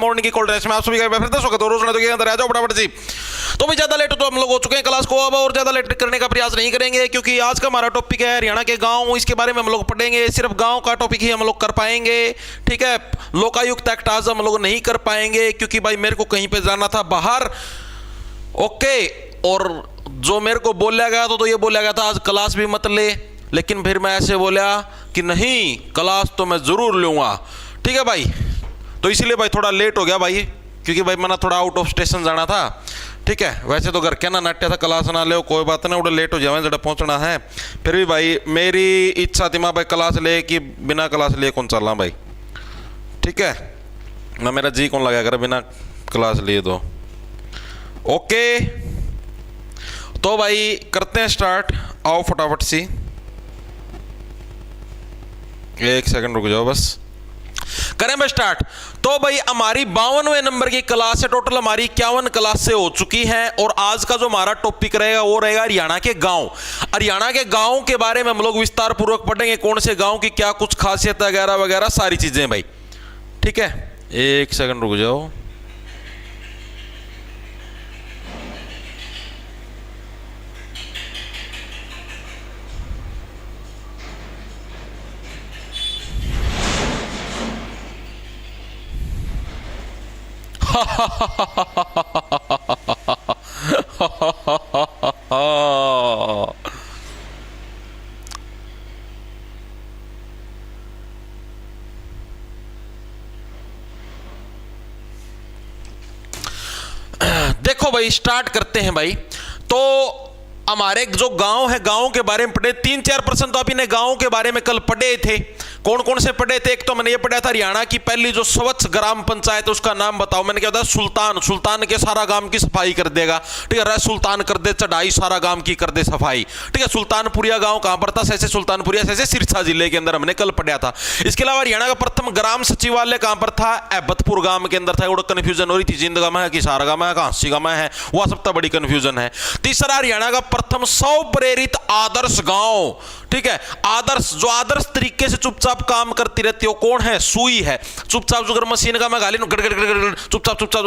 Morning की call dress में आप सभी का फिर से स्वागत है। रोज तो अंदर आ जाओ फटाफट जी। तो भाई ज्यादा लेट तो हम लोग हो चुके हैं क्लास को, अब और ज्यादा लेट करने का प्रयास नहीं करेंगे क्योंकि आज का हमारा टॉपिक है हरियाणा के गांव। इसके बारे में हम लोग पढ़ेंगे, सिर्फ गांव का टॉपिक ही हम लोग कर पाएंगे, ठीक है। लोकायुक्त एक्ट आज हम लोग नहीं कर पाएंगे क्योंकि भाई मेरे को कहीं पे जाना था बाहर, ओके। और जो मेरे को बोला गया तो ये बोला गया था आज क्लास भी मत ले, लेकिन फिर मैं ऐसे बोला कि नहीं क्लास तो मैं जरूर लूंगा, ठीक है भाई। तो इसीलिए भाई थोड़ा लेट हो गया भाई, क्योंकि भाई मैंने थोड़ा आउट ऑफ स्टेशन जाना था, ठीक है। वैसे तो घर कहना नाट्य था क्लास ना ले, कोई बात नहीं, उड़ा लेट हो जाए जरा पहुंचना है। फिर भी भाई मेरी इच्छा थी मैं भाई क्लास ले कि बिना क्लास लिए कौन चलना भाई, ठीक है ना। मेरा जी कौन लगा कर बिना क्लास लिए तो, ओके। तो भाई करते हैं स्टार्ट, आओ फटाफट सी, एक सेकंड रुक जाओ बस, करें भाई स्टार्ट। तो भाई हमारी 52वें नंबर की क्लास है, टोटल हमारी 51 क्लास से हो चुकी है। और आज का जो हमारा टॉपिक रहेगा वो रहेगा हरियाणा के गांव। हरियाणा के गांव के बारे में हम लोग विस्तार पूर्वक पढ़ेंगे, कौन से गांव की क्या कुछ खासियत वगैरह वगैरह सारी चीजें भाई, ठीक है। एक सेकंड रुक जाओ, देखो भाई स्टार्ट करते हैं भाई। तो हमारे जो गांव है, गांव के बारे में पढ़े 3-4% तो आप इन्हें गांव के बारे में कल पढ़े थे। कौन कौन से पढ़े थे? एक तो मैंने ये पढ़ा था हरियाणा की पहली जो स्वच्छ ग्राम पंचायत, उसका नाम बताओ। मैंने क्या बताया? सुल्तान। सुल्तान के सारा गांव की सफाई कर देगा, ठीक है। सुल्तान कर दे चढ़ाई, सारा गांव की कर दे सफाई, ठीक है। सुल्तानपुरिया गांव कहां पर था? सैसे सुल्तानपुरिया सैसे सिरसा जिले के अंदर, हमने कल पढ़ा था। इसके अलावा हरियाणा का प्रथम ग्राम सचिवालय कहां पर था? एबतपुर गांव के अंदर था। वो कंफ्यूजन हो रही थी, जिंद गांव है कि सारा गांव है, कहां गांव है, वह सबसे बड़ी कंफ्यूजन है। तीसरा हरियाणा का प्रथम 100 प्रेरित आदर्श गांव, ठीक है। आदर्श, जो आदर्श तरीके से चुपचाप काम करती रहती हो, कौन है? सुई है। चुपचाप जो मशीन का मैं गाली चुपचाप चुपचाप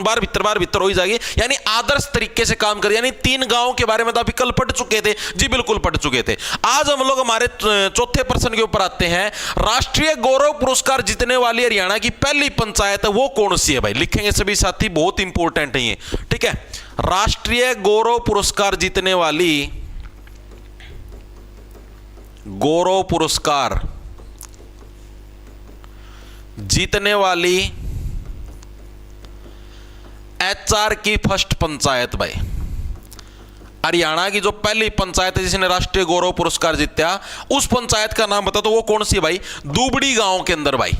बार भीतर हो ही जाएगी, यानी आदर्श तरीके से काम कर। यानी 3 गांव के बारे में तो अभी कल पढ़ चुके थे जी, बिल्कुल पढ़ चुके थे। आज हम लोग हमारे चौथे प्रश्न के ऊपर आते हैं। राष्ट्रीय गौरव पुरस्कार जीतने वाली हरियाणा की पहली पंचायत है वो कौन सी है भाई? लिखेंगे सभी साथी, बहुत इंपॉर्टेंट है ये, ठीक है। राष्ट्रीय गौरव पुरस्कार जीतने वाली, गौरव पुरस्कार जीतने वाली एचआर की फर्स्ट पंचायत भाई, हरियाणा की जो पहली पंचायत है जिसने राष्ट्रीय गौरव पुरस्कार जीता, उस पंचायत का नाम बता तो वो कौन सी भाई? दुबड़ी गांव के अंदर भाई।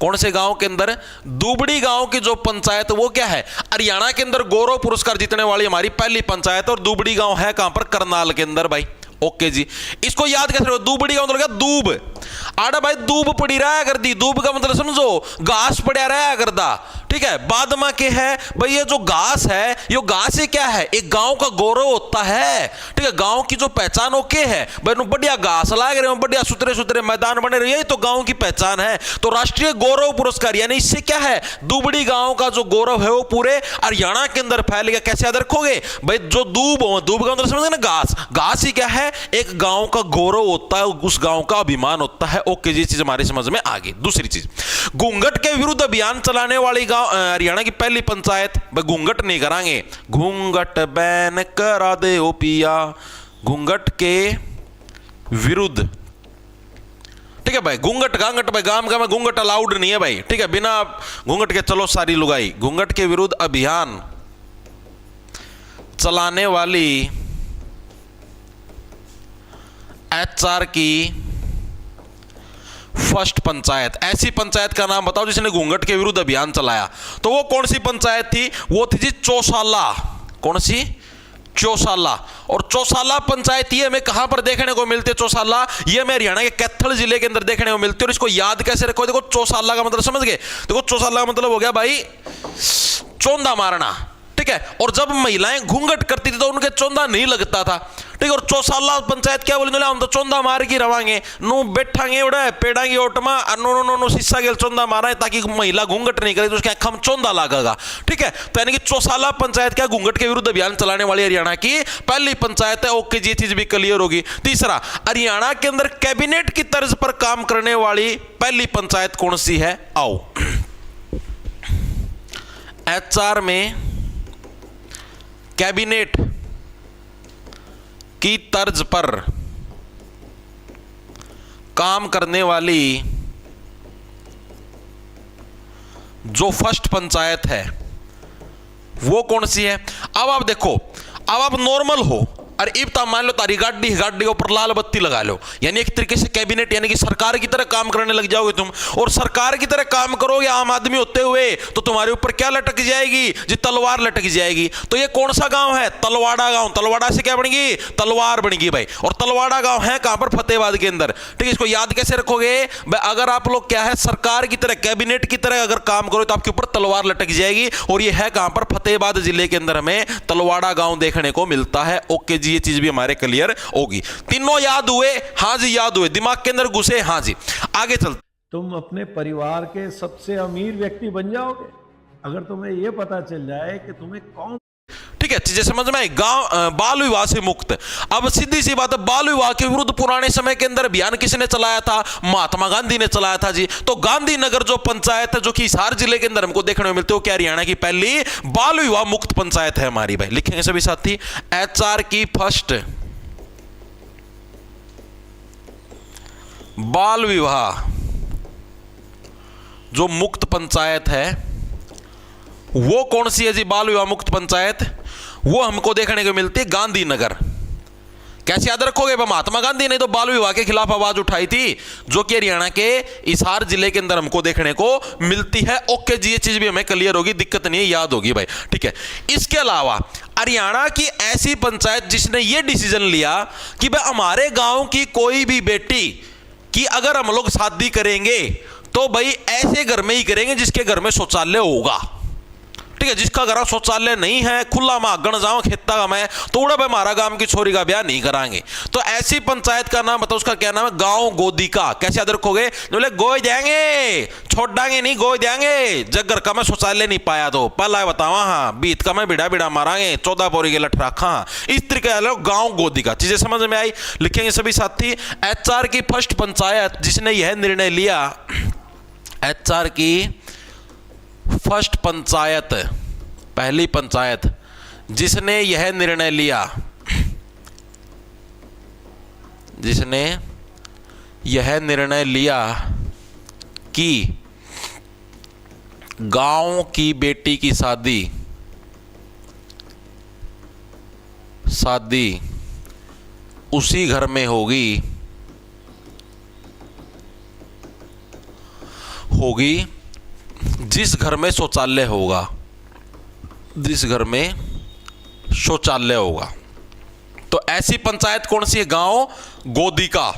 कौन से गांव के अंदर? दुबड़ी गांव की जो पंचायत, वो क्या है? हरियाणा के अंदर गौरव पुरस्कार जीतने वाली हमारी पहली पंचायत। और दुबड़ी गांव है कहां पर? करनाल के अंदर भाई, ओके जी। इसको याद कैसे? दुबड़ी का मतलब क्या? दूब। आड़ा भाई दूब पड़ी रहा कर दी, दूब का मतलब समझो घास पड़ा रहा कर दा, ठीक है। बाद में क्या है भाई? ये जो घास है, ये घास से क्या है? एक गांव का गौरव होता है, ठीक है। गांव की जो पहचान हो के है भाई, बढ़िया घास लाग रहे हो, बढ़िया सुथरे सुथरे मैदान बने रहे, यही तो गांव की पहचान है। तो राष्ट्रीय गौरव पुरस्कार यानी इससे क्या है? दुबड़ी गांव का जो गौरव है वो पूरे हरियाणा के अंदर फैल गया। कैसे याद रखोगे भाई? जो दूब हो, दूब का मतलब समझ ना, घास। घास ही क्या है? एक गांव का गौरव होता है, उस गांव का अभिमान होता है, ओके जी। चीज हमारी समझ में आ गई। दूसरी चीज, घूंघट के विरुद्ध अभियान चलाने वाली हरियाणा की पहली पंचायत, घूंघट नहीं करांगे, घूंघट बैन करा दे ओ पिया, घूंघट के विरुद्ध, ठीक है भाई। घूंघट घांघट भाई, गांव में घूंघट अलाउड नहीं है भाई, ठीक है। बिना घूंघट के चलो सारी लुगाई। घूंघट के विरुद्ध अभियान चलाने वाली एचआर की फर्स्ट पंचायत, ऐसी पंचायत का नाम बताओ जिसने घूंघट के विरुद्ध अभियान चलाया। तो वो कौन सी पंचायत थी? वो थी जी चौसाला। कौन सी? चौसाला। और चौसाला पंचायत ये हमें कहां पर देखने को मिलती है? चौसाला ये हमें हरियाणा के कैथल जिले के अंदर देखने को मिलती है। और इसको याद कैसे रखो? देखो चौसाला का मतलब समझ गए? देखो चौसाला का मतलब हो गया भाई चौंधा मारना, ठीक ठीक है। और जब महिलाएं घूंघट करती थी तो उनके चौंधा नहीं लगता था, ठीक है। और चौसाला पंचायत क्या बोले, हम तो चौंधा मार के रवांगे, नु बैठांगे उड़े पेड़ांगे ओटमा नो नो नो शीशा के चौंधा मारा है ताकि महिला घूंघट नहीं करे तो उसके आंख में चौंधा लगेगा, ठीक है। तो यानी कि चौसाला पंचायत क्या घूंघट के विरुद्ध अभियान चलाने वाली हरियाणा की पहली पंचायत है। ओके जी, ये चीज भी क्लियर होगी। तीसरा, हरियाणा के अंदर कैबिनेट की तर्ज पर काम करने वाली पहली पंचायत कौन सी है? आओ, एचआर में कैबिनेट की तर्ज पर काम करने वाली जो फर्स्ट पंचायत है वो कौन सी है? अब आप देखो, अब आप नॉर्मल हो और इब तो मान लो तारी गाड़ी के ऊपर लाल बत्ती लगा लो, यानी एक तरीके से कैबिनेट यानी कि सरकार की तरह काम करने लग जाओगे तुम। और सरकार की तरह काम करोगे आम आदमी होते हुए तो तुम्हारे ऊपर क्या लटक जाएगी जी? तलवार लटक जाएगी। तो ये कौन सा गांव है? तलवाड़ा गांव। तलवाड़ा से क्या बनेगी? तलवार बनेगी भाई। और तलवाड़ा गांव है कहां पर? फतेहाबाद के अंदर, ठीक है। इसको याद कैसे रखोगे भाई? अगर आप लोग क्या है सरकार की तरह कैबिनेट की तरह अगर काम करो तो आपके ऊपर तलवार लटक जाएगी। और ये है कहां पर? फतेहाबाद जिले के अंदर हमें तलवाड़ा गांव देखने को मिलता है। ओके जी, ये चीज भी हमारे क्लियर होगी। तीनों याद हुए? हाँ जी याद हुए, दिमाग के अंदर घुसे। हाँ जी, आगे चलते। तुम अपने परिवार के सबसे अमीर व्यक्ति बन जाओगे अगर तुम्हें यह पता चल जाए कि तुम्हें कौन, ठीक है, चीजें समझ में आई। गांव बाल विवाह से मुक्त। अब सीधी सी बात है, बाल विवाह के विरुद्ध पुराने समय के अंदर अभियान किसने चलाया था? महात्मा गांधी ने चलाया था जी। तो गांधीनगर जो पंचायत है जो कि हिसार जिले के अंदर हमको देखने को मिलती है, क्या हरियाणा की पहली बाल विवाह मुक्त पंचायत है हमारी भाई। लिखेंगे सभी साथी, एचआर की फर्स्ट बाल विवाह जो मुक्त पंचायत है वो कौन सी है जी? बाल विवाह मुक्त पंचायत वो हमको देखने को मिलती है गांधीनगर। कैसे याद रखोगे? महात्मा गांधी ने तो बाल विवाह के खिलाफ आवाज उठाई थी जो कि हरियाणा के हिसार जिले के अंदर हमको देखने को मिलती है। ओके जी, ये चीज भी हमें क्लियर होगी, दिक्कत नहीं है, याद होगी भाई, ठीक है। इसके अलावा हरियाणा की ऐसी पंचायत जिसने ये डिसीजन लिया कि भाई हमारे गांव की कोई भी बेटी कि अगर हम लोग शादी करेंगे तो भाई ऐसे घर में ही करेंगे जिसके घर में शौचालय होगा, ठीक है। जिसका घर शौचालय नहीं है, खुला मागण जाओ खेता में तो उड़ा भाई हमारा गांव की छोरी का ब्याह नहीं कराएंगे। तो ऐसी पंचायत का नाम बताओ, उसका क्या नाम है? गांव गोदिका। कैसे याद रखोगे? बोले गोद देंगे, छोड़ देंगे नहीं, गोद देंगे। जब घर का मैं शौचालय नहीं पाया तो पहला बतावा, हाँ बीत का मैं बिड़ा बिड़ा मारांगे, 14 पोरी के लठ रखा। इस तरीके से गांव गोदिका। चीजें समझ में आई? लिखेंगे सभी साथी, एचआर की फर्स्ट पंचायत जिसने यह निर्णय लिया, एचआर की फर्स्ट पंचायत, पहली पंचायत जिसने यह निर्णय लिया, जिसने यह निर्णय लिया कि गांव की बेटी की शादी उसी घर में होगी जिस घर में शौचालय होगा, जिस घर में शौचालय होगा। तो ऐसी पंचायत कौन सी है? गांव गोदिका,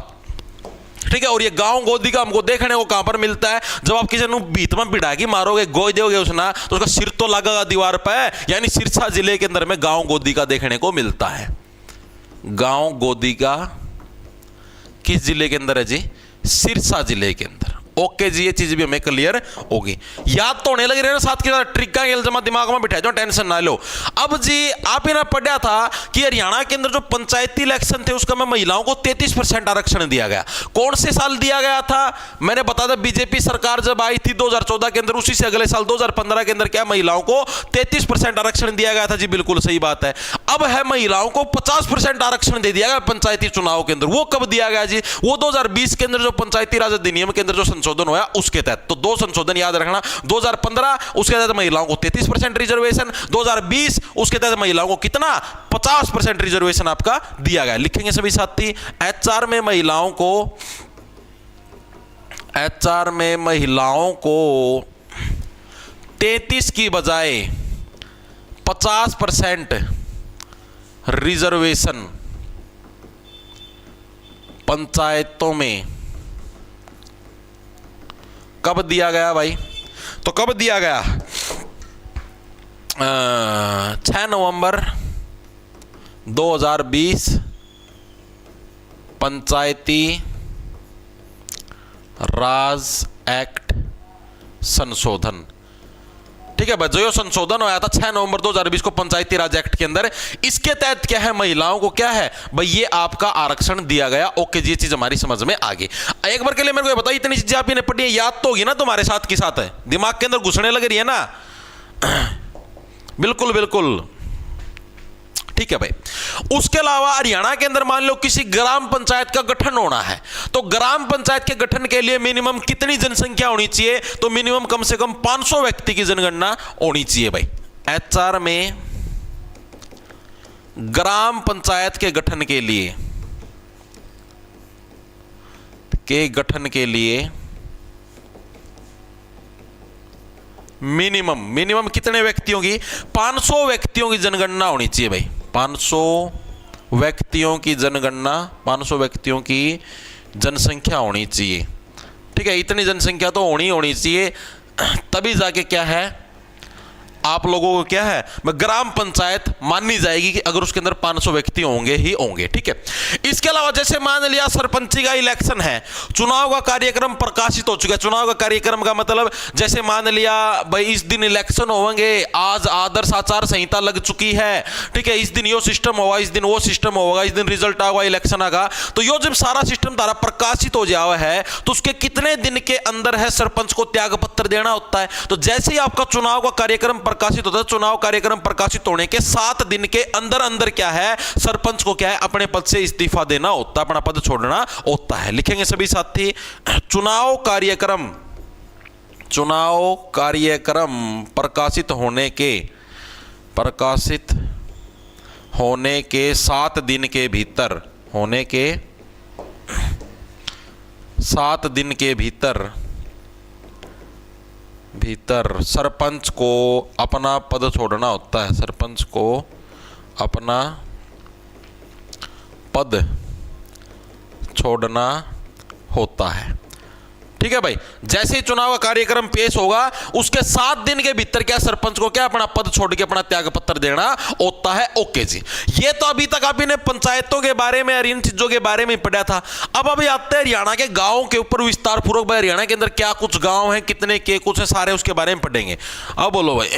ठीक है। और ये गांव गोदिका हमको देखने को कहां पर मिलता है? जब आप किसी बीत में बिड़ा के मारोगे, गोद दोगे उसना तो उसका सिर तो लगेगा दीवार पर, यानी सिरसा जिले के अंदर में गांव गोदिका देखने को मिलता है। गांव गोदिका किस जिले के अंदर है जी? सिरसा जिले के अंदर। ओके जी, ये चीज भी हमें क्लियर होगी। याद तो होने लगी रहे ना, साथ के साथ ट्रिक का खेल जमा दिमाग में बिठा दो, टेंशन ना लो। अब जी आप ही ना पढ़ा था कि हरियाणा के अंदर जो पंचायती इलेक्शन थे उसका में महिलाओं को 33% आरक्षण दिया गया। कौन से साल दिया गया था? मैंने बता था बीजेपी सरकार जब आई थी 2014 के अंदर, उसी से अगले साल 2015 के अंदर क्या महिलाओं को 33% आरक्षण दिया गया था जी। बिल्कुल सही बात है। अब है महिलाओं को 50% आरक्षण दे दिया गया पंचायती चुनाव के अंदर। वो कब दिया गया जी? वो 2020 के अंदर जो पंचायती राज अधिनियम के अंदर जो संशोधन हुआ उसके तहत। तो दो संशोधन याद रखना, 2015 उसके तहत महिलाओं को 33% रिजर्वेशन, 2020 उसके तहत महिलाओं को कितना? 50% रिजर्वेशन आपका दिया गया। लिखेंगे सभी साथी, एचआर में महिलाओं को 33 की बजाय 50% रिजर्वेशन पंचायतों में कब दिया गया भाई? तो कब दिया गया? 6 नवंबर 2020 पंचायती राज एक्ट संशोधन। ठीक है भाई, जो ये संशोधन आया था 6 नवंबर 2020 को पंचायती राज एक्ट के अंदर, इसके तहत क्या है, महिलाओं को क्या है भाई, ये आपका आरक्षण दिया गया। ओके जी, ये चीज हमारी समझ में आ गई। एक बार के लिए मेरे को बताइए, इतनी चीजें आपने पढ़ी है, याद तो होगी ना तुम्हारे साथ की साथ है, दिमाग के अंदर घुसने लग रही है ना। बिल्कुल बिल्कुल, ठीक है भाई। उसके अलावा हरियाणा के अंदर मान लो किसी ग्राम पंचायत का गठन होना है, तो ग्राम पंचायत के गठन के लिए मिनिमम कितनी जनसंख्या होनी चाहिए, तो मिनिमम कम से कम 500 व्यक्ति की जनगणना होनी चाहिए भाई। एचआर में ग्राम पंचायत के गठन के लिए मिनिमम कितने व्यक्तियों की, 500 व्यक्तियों की जनगणना होनी चाहिए भाई। 500 व्यक्तियों की जनगणना, 500 व्यक्तियों की जनसंख्या होनी चाहिए। ठीक है, इतनी जनसंख्या तो होनी चाहिए, तभी जाके क्या है आप लोगों को क्या है ग्राम पंचायत मानी जाएगी कि अगर उसके अंदर 500 व्यक्ति होंगे ही होंगे। ठीक है, इसके अलावा जैसे मान लिया सरपंची का इलेक्शन है, चुनाव का कार्यक्रम प्रकाशित हो चुका है। चुनाव का कार्यक्रम का मतलब जैसे मान लिया भाई इस दिन इलेक्शन होंगे, आज आदर्श आचार संहिता लग चुकी है। ठीक है, इस दिन यो सिस्टम होगा, इस दिन वो सिस्टम होगा, इस दिन रिजल्ट आएगा, इलेक्शन आएगा। तो यो जब सारा सिस्टम तारा प्रकाशित हो जावा है तो उसके कितने दिन के अंदर है सरपंच को त्याग पत्र देना होता है। तो जैसे ही आपका चुनाव का कार्यक्रम प्रकाशित होता है, चुनाव कार्यक्रम प्रकाशित होने के 7 दिन के अंदर अंदर क्या है सरपंच को क्या है अपने पद से इस्तीफा देना होता है, अपना पद छोड़ना होता है। लिखेंगे सभी साथी, चुनाव कार्यक्रम प्रकाशित होने के 7 दिन के भीतर सरपंच को अपना पद छोड़ना होता है। सरपंच को अपना पद छोड़ना होता है। ठीक है भाई, जैसे ही चुनाव का कार्यक्रम पेश होगा उसके 7 दिन के भीतर क्या सरपंच को क्या अपना पद छोड़ के अपना त्याग पत्र देना होता है। ओके जी, ये तो अभी तक आपने पंचायतों के बारे में और इन चीजों के बारे में पढ़ा था। अब अभी आते हैं हरियाणा के गांवों के ऊपर विस्तार पूर्वक। भाई हरियाणा के अंदर क्या कुछ गांव हैं, कितने के कुछ है, सारे उसके बारे में पढ़ेंगे। अब बोलो भाई,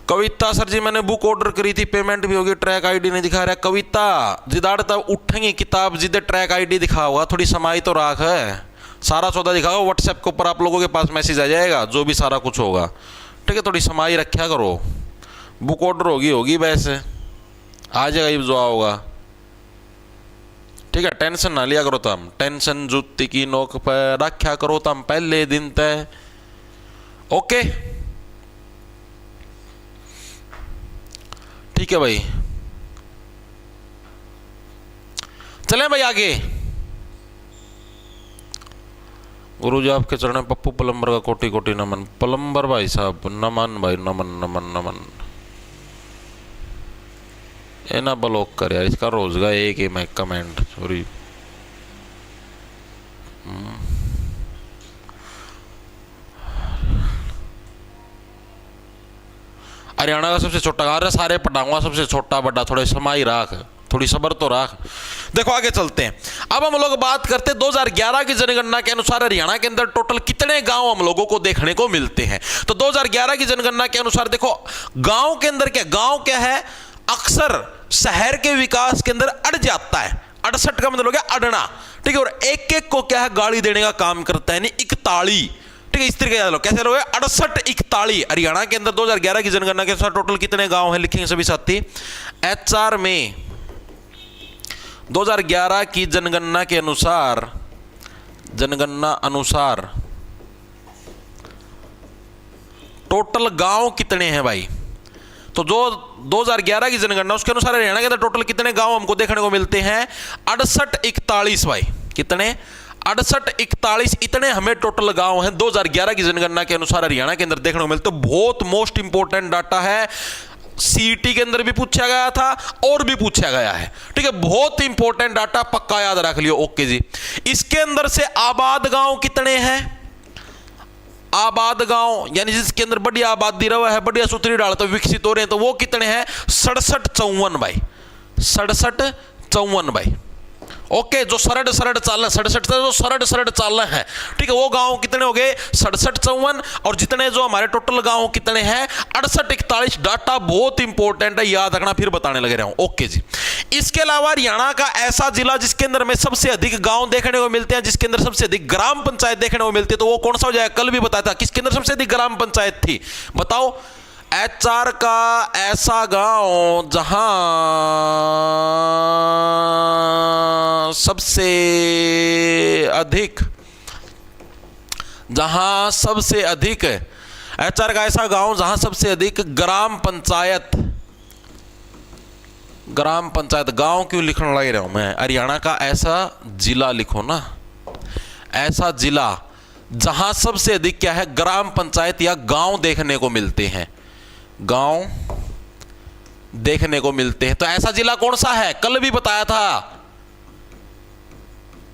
कविता सर जी मैंने बुक ऑर्डर करी थी, पेमेंट भी होगी, ट्रैक आईडी नहीं दिखा रहा। कविता जिदाड़ तब उठेंगी किताब जिदे ट्रैक आईडी दिखा हुआ, थोड़ी समाई तो राख है, सारा सौदा दिखा हुआ व्हाट्सएप के ऊपर आप लोगों के पास मैसेज आ जाएगा जो भी सारा कुछ होगा। ठीक है, थोड़ी समाई रखा करो, बुक ऑर्डर होगी वैसे आ जाएगा जो होगा। ठीक है, टेंशन ना लिया करो तुम, टेंशन जूती की नोक पर रखा करो तुम पहले दिन तय। ओके ठीक है भाई, चलें भाई आगे। गुरु जी आपके चरण पप्पू प्लम्बर का कोटि कोटि नमन। प्लम्बर भाई साहब नमन भाई, नमन नमन नमन। ये ना ब्लॉक कर यार, इसका रोज का एक ही मैं कमेंट सॉरी। हरियाणा का सबसे छोटा गाँव है, सारे पटाऊंगा सबसे छोटा बड़ा, थोड़े समाई राख, थोड़ी सब्र तो राख। देखो आगे चलते हैं। अब हम लोग बात करते हैं 2011 की जनगणना के अनुसार हरियाणा के अंदर टोटल कितने गांव हम लोगों को देखने को मिलते हैं। तो 2011 की जनगणना के अनुसार देखो गांव के अंदर क्या, गांव क्या है अक्सर शहर के विकास के अंदर अड़ जाता है। 68 का मतलब हो गया अड़ना। ठीक है, और एक एक को क्या है गाड़ी देने का काम करता है, यानी इकताली। ठीक है, इस तरीके से कैसे लोग 68 इकताली। हरियाणा के अंदर 2011 की जनगणना के अनुसार टोटल कितने गांव हैं लिखेंगे सभी साथी। एचआर में 2011 की जनगणना के अनुसार टोटल गांव कितने हैं भाई। तो जो 2011 की जनगणना उसके अनुसार हरियाणा के अंदर टोटल कितने गांव हमको देखने को मिलते हैं 68 41 भाई। कितने 68 41 इतने हमें टोटल गांव हैं 2011 की जनगणना के अनुसार हरियाणा के अंदर देखने को मिलते। बहुत मोस्ट इंपोर्टेंट डाटा है, सीईटी के अंदर भी पूछा गया था और भी पूछा गया है। ठीक है, बहुत इंपॉर्टेंट डाटा, पक्का याद रख लियो। ओके जी, इसके अंदर से आबाद गांव कितने हैं आबाद गांव यानी जिसके अंदर बढ़िया आबादी रहा है, बढ़िया सुथरी डाल तो विकसित हो रहे हैं, तो वो कितने हैं? 67-54 भाई, 67-54 भाई। ओके, जो सरड़ सरड़ चाल 67 से जो सरड़ सरड़ चाल है, ठीक है, वो गांव कितने हो गए? 67-54। और जितने जो हमारे टोटल गांव कितने हैं? 68-41। डाटा बहुत इंपॉर्टेंट है, याद रखना, फिर बताने लगे रहा हूं। ओके जी। इसके अलावा हरियाणा का ऐसा जिला जिसके अंदर में सबसे अधिक गांव देखने को मिलते हैं, जिसके अंदर सबसे अधिक ग्राम पंचायत देखने को मिलती है, तो वो कौन सा हो जाएगा? कल भी बताया था किसके अंदर सबसे अधिक ग्राम पंचायत थी, बताओ? HR का ऐसा गांव जहां सबसे अधिक HR का ऐसा गांव जहां सबसे अधिक ग्राम पंचायत गांव क्यों लिखने लग रहा हूं मैं? हरियाणा का ऐसा जिला लिखो ना, ऐसा जिला जहां सबसे अधिक क्या है? ग्राम पंचायत या गांव देखने को मिलते हैं, गांव देखने को मिलते हैं। तो ऐसा जिला कौन सा है? कल भी बताया था।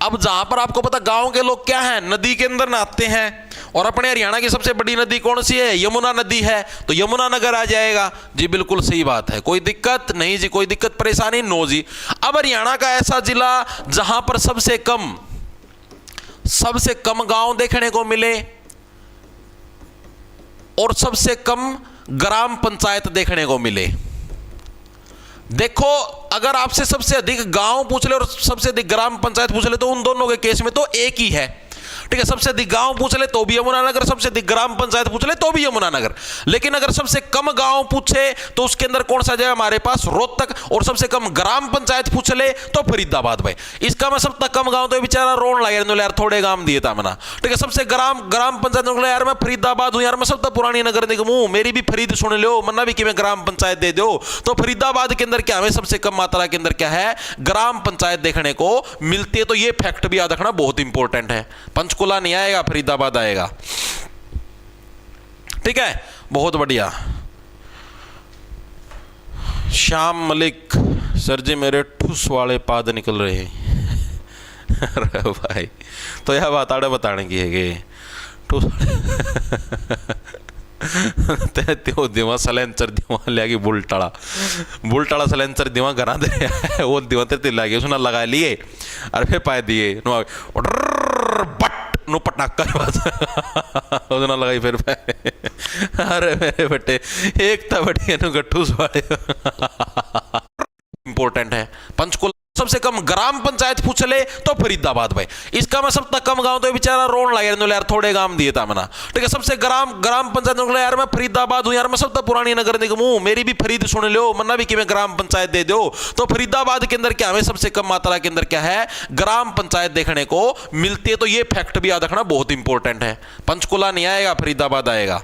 अब जहां पर आपको पता गांव के लोग क्या हैं? नदी के अंदर नहाते हैं, और अपने हरियाणा की सबसे बड़ी नदी कौन सी है? यमुना नदी है, तो यमुना नगर आ जाएगा जी। बिल्कुल सही बात है, कोई दिक्कत नहीं जी, कोई दिक्कत परेशानी नो जी। अब हरियाणा का ऐसा जिला जहां पर सबसे कम गांव देखने को मिले और सबसे कम ग्राम पंचायत देखने को मिले। देखो, अगर आपसे सबसे अधिक गांव पूछ ले और सबसे अधिक ग्राम पंचायत पूछ ले, तो उन दोनों के केस में तो एक ही है, ठीक है। सबसे अधिक गांव पूछ ले तो भी यमुनानगर, सबसे अधिक ग्राम पंचायत पूछ ले तो भी यमुनानगर। लेकिन अगर सबसे कम गांव पूछे तो उसके अंदर कौन सा जाएगा हमारे पास? रोहतक। और सबसे कम ग्राम पंचायत पूछ ले तो फरीदाबाद भाई। इसका मैं सबसे कम गांव तो बेचारा रोन लगा यार, थोड़े गांव दिए था मना, ठीक है। सबसे ग्राम पंचायत यार मैं फरीदाबाद हूं यार, मैं सबसे पुरानी नगर निगम हूं, मेरी भी फरीद सुन लो, मन्ना भी कि मैं ग्राम पंचायत दे दो। तो फरीदाबाद के अंदर क्या है? सबसे कम मात्रा के अंदर क्या है? ग्राम पंचायत देखने को मिलती है। तो ये फैक्ट भी याद रखना, बहुत इंपॉर्टेंट है। पंचकुला नहीं आएगा, फरीदाबाद आएगा, ठीक है। बहुत बढ़िया। श्याम मलिक सर जी, मेरे ठुस वाले पाद निकल रहे हैं। अरे भाई, तो यह बात आड़े बताने की है कि ठुस त्यो दिवा सलेंसर दिवा लगी बुलटाड़ा सलेंसर दिवा घरा दे वो दिवा तेरे लगे उसने लगा लिए, अरे फिर पाए दिए बट नो पटाखा उसने लगाई फिर अरे मेरे बेटे एक था बढ़िया नु गट्ठूस वाले इंपॉर्टेंट है। पंचकुला सबसे कम ग्राम पंचायत पूछ ले तो फरीदाबाद भाई। इसका मैं सबसे कम गांव तो बेचारा रोन लगा यार, थोड़े गांव दिए था मना, ठीक है। सबसे ग्राम पंचायत यार मैं फरीदाबाद हूं यार, मैं सबसे पुरानी नगर निगम हूं, मेरी भी फरीद सुन लो, मन्ना भी कि मैं ग्राम पंचायत दे दो। तो फरीदाबाद के अंदर क्या है? सबसे कम मात्रा के अंदर क्या है? ग्राम पंचायत देखने को मिलती है। तो ये फैक्ट भी याद रखना, बहुत इंपॉर्टेंट है। पंचकुला नहीं आएगा, फरीदाबाद आएगा,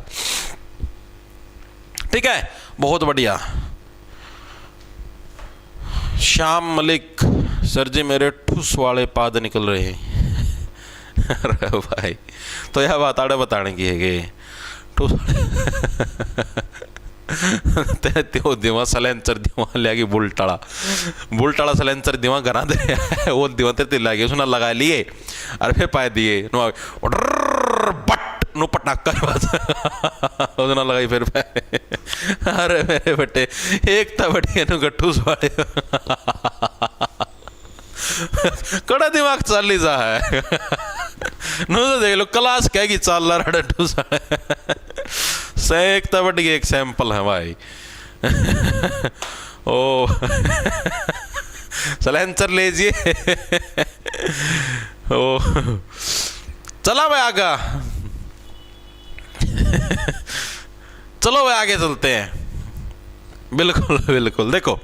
ठीक है। बहुत बढ़िया। श्याम मलिक सर जी, मेरे ठुस वाले पाद निकल रहे हैं। अरे भाई, तो यह बात आड़े बताने की है कि ठुस त्यो दिवा सलेंसर दिवा लगी बुलटाड़ा सलेंसर दिवा घरा दे वो दिवा तेरे लगे उसने लगा लिए, अरे फिर पाए दिए बट नो पटाखा उसने लगाई फिर अरे मेरे बेटे एक था बढ़िया नु गट्ठूस वाले कड़ा दिमाग चाल जा है नो तो देख लो क्लास कहेगी चाल रहा डट्ठूस से एक था बढ़िया एक सैंपल है भाई। ओ सलेंसर लीजिए। ओ चला भाई आगा चलो भाई आगे चलते हैं। बिल्कुल बिल्कुल। देखो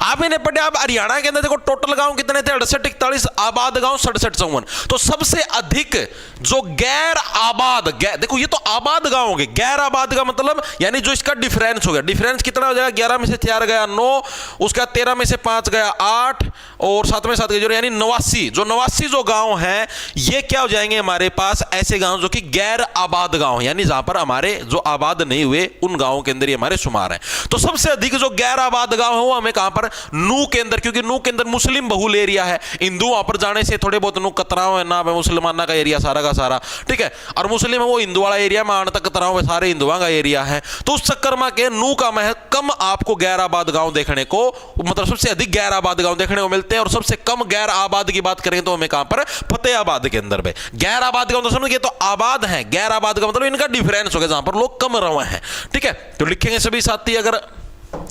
आप इन्हें पढ़े, आप हरियाणा के अंदर देखो टोटल गांव कितने थे? 68-41, आबाद गांव 67-54। तो सबसे अधिक जो गैर आबाद देखो ये तो आबाद गांव हो गए, गैर आबाद का मतलब यानी जो इसका डिफरेंस हो गया। डिफरेंस कितना हो जाएगा? 11 में से 4 गया 9, उसका 13 में से 5 गया 8 और 7 में 7 गया यानी 89। जो 89 जो गांव हैं ये क्या हो जाएंगे हमारे पास? ऐसे गांव जो कि गैर आबाद गांव, यानी जहां पर हमारे जो आबाद नहीं हुए उन गांवों के अंदर ही हमारे शुमार है। तो सबसे अधिक जो गैर आबाद गांव है वो हमें कहां पर? पर नू के अंदर, क्योंकि नू के अंदर मुस्लिम बहुल एरिया है, हिंदू वहां पर जाने से थोड़े बहुत नू कतराव है ना, मुसलमाना का एरिया सारा का सारा, ठीक है, और मुस्लिम है वो हिंदू वाला एरिया में आने तक कतराव में सारे हिंदुओं का एरिया है। तो उस चक्कर में के नू का में कम आपको गैर आबाद गांव देखने को, मतलब सबसे अधिक गैर आबाद गांव देखने को मिलते हैं, और सबसे कम गैर आबाद की बात करें तो हमें कहां पर, फतेहाबाद के अंदर पे। गैर आबाद गांव तो समझ गए, तो आबाद है, गैर आबाद का मतलब इनका डिफरेंस हो गया, जहां पर लोग कम रहे हैं, ठीक है। तो लिखेंगे सभी साथी, अगर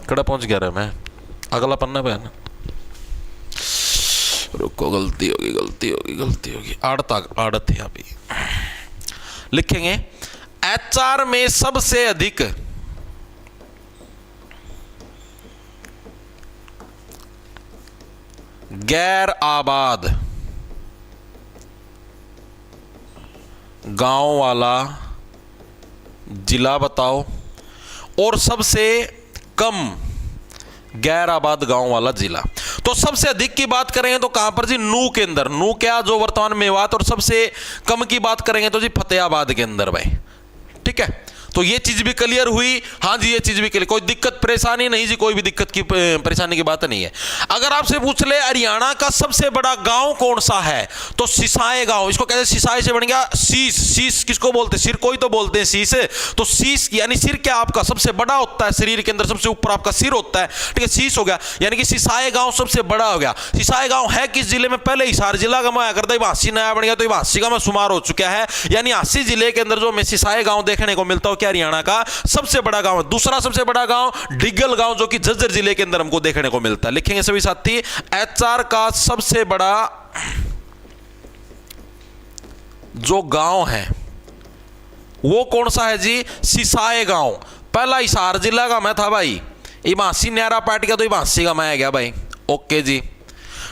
कड़ा पहुंच गया रहा मैं, अगला पन्ना पे है ना, रुको गलती होगी, आड़त है अभी। लिखेंगे एचआर में सबसे अधिक गैर आबाद गांव वाला जिला बताओ, और सबसे कम गैर आबाद गांव वाला जिला। तो सबसे अधिक की बात करेंगे तो कहां पर जी, नू के अंदर, नू क्या जो वर्तमान मेवात, और सबसे कम की बात करेंगे तो जी फतेहाबाद के अंदर भाई, ठीक है। तो ये चीज भी क्लियर हुई, हाँ जी ये चीज भी क्लियर, कोई दिक्कत परेशानी नहीं जी, कोई भी दिक्कत की परेशानी की बात नहीं है। अगर आपसे पूछ ले हरियाणा का सबसे बड़ा गांव कौन सा है, तो सिसाई गांव, इसको कहते हैं, सिसाई से बन गया शीश, शीश किसको बोलते हैं, सिर कोई तो बोलते हैं शीश, तो शीश यानी सिर क्या आपका सबसे बड़ा होता है, शरीर के अंदर सबसे ऊपर आपका सिर होता है, ठीक है, शीश हो गया, यानी कि सिसाई गांव सबसे बड़ा हो गया। सिसाई गांव है किस जिले में, पहले हिसार जिला का मैं करता, हांसी नया बन गया तो हांसी का मैं शुमार हो चुका है, यानी हांसी जिले के अंदर जो हमें सिसाई गांव देखने को मिलता है क्या हरियाणा का सबसे बड़ा गांव है। दूसरा सबसे बड़ा गांव डिग्गल गांव जो कि झज्जर जिले के अंदर हमको देखने को मिलता है। लिखेंगे सभी साथी, एचआर का सबसे बड़ा जो गांव है वो कौन सा है जी, सिसाई गांव। पहला हिसार जिला का मैं था भाई, इमासी न्यारा पाट गया तो इमासी का मैं गया भाई, ओके जी,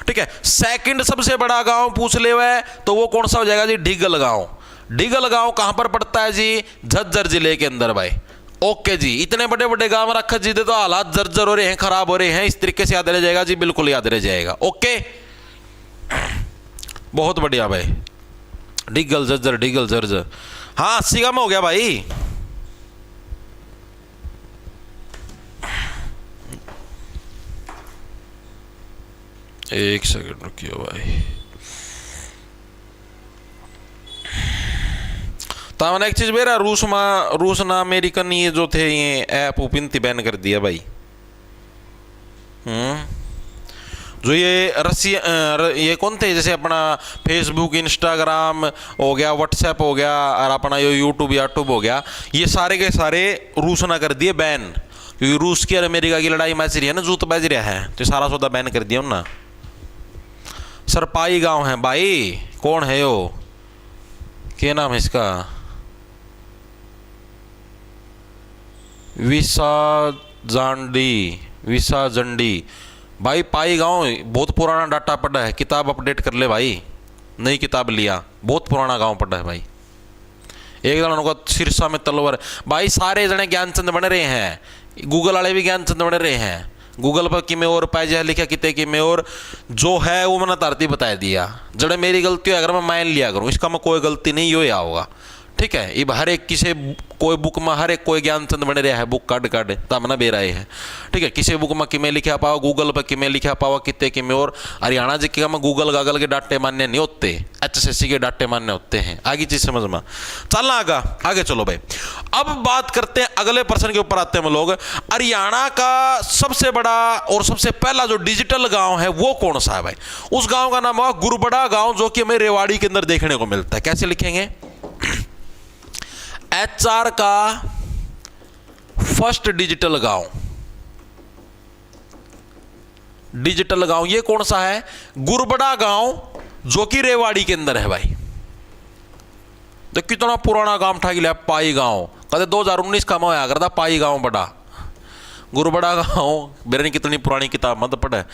ठीक है। सेकंड सबसे बड़ा गांव पूछ ले हुआ तो वो कौन सा हो जाएगा जी, डिग्गल गांव। डिग्गल गांव कहां पर पड़ता है जी, झज्जर जिले के अंदर भाई, ओके जी। इतने बड़े बड़े गांव रखा जी, तो हालात जर्जर हो रहे हैं, खराब हो रहे हैं, इस तरीके से याद रह जाएगा जी, बिल्कुल याद रह जाएगा, ओके, बहुत बढ़िया भाई। डिग्गल झज्जर, डिग्गल झज्जर, हाँ 80 का में हो गया भाई। एक सेकंड रुकियो भाई, तो मैंने एक चीज बेरा, रूस ना अमेरिकन ये जो थे ये ऐप ओपिनती बैन कर दिया भाई। जो ये रसिया ये कौन थे, जैसे अपना फेसबुक, इंस्टाग्राम हो गया, व्हाट्सएप हो गया, और अपना ये यूट्यूब हो गया, ये सारे के सारे रूस ना कर दिए बैन, क्योंकि रूस की और अमेरिका की लड़ाई मैच रही है ना, जूत बज रहा है, तो सारा सौदा बैन कर दिया ना। सरपाई गांव है भाई, कौन है वो, क्या नाम है इसका, विसा जंडी भाई। पाई गांव बहुत पुराना डाटा पड़ा है, किताब अपडेट कर ले भाई, नई किताब लिया, बहुत पुराना गांव पड़ा है भाई। एक जन को सिरसा में तलवार भाई, सारे जने ज्ञानचंद बन रहे हैं, गूगल वाले भी ज्ञानचंद बन रहे हैं। गूगल पर कि मैं और पाए जाए लिखा कितने कि मैं और जो है वो मैंने तारती बता दिया, जड़े मेरी गलती हो अगर मैं मान लिया करूँ, इसका मैं कोई गलती नहीं हो या होगा, ठीक है। इब हर एक किसी कोई बुक में हर एक कोई ज्ञानचंद बने रहा है, बुक काट तब ना बेराए है, ठीक है। किसी बुक में कि मैं लिखा पाओ, गूगल पर कि मैं लिखा पाओ कितने कि मैं, और हरियाणा जी के गूगल गागल के डाटे मान्य नहीं होते, HSSC के डाटे मान्य होते हैं। आगे चीज समझ में चलना, आगे चलो भाई। अब बात करते हैं अगले प्रश्न के ऊपर आते हैं हम लोग, हरियाणा का सबसे बड़ा और सबसे पहला जो डिजिटल गांव है वो कौन सा है भाई। उस गांव का नाम है गुरबड़ा गांव, जो कि हमें रेवाड़ी के अंदर देखने को मिलता है। कैसे लिखेंगे, एचआर का फर्स्ट डिजिटल गांव ये कौन सा है, गुरबड़ा गांव, जो कि रेवाड़ी के अंदर है भाई। तो कितना पुराना गांव ठा लिया, पाई गांव, कहते 2019 का मैं आया करता, पाई गांव बड़ा गुरबड़ा गांव, मेरे ने कितनी पुरानी किताब मत पढ़ा है।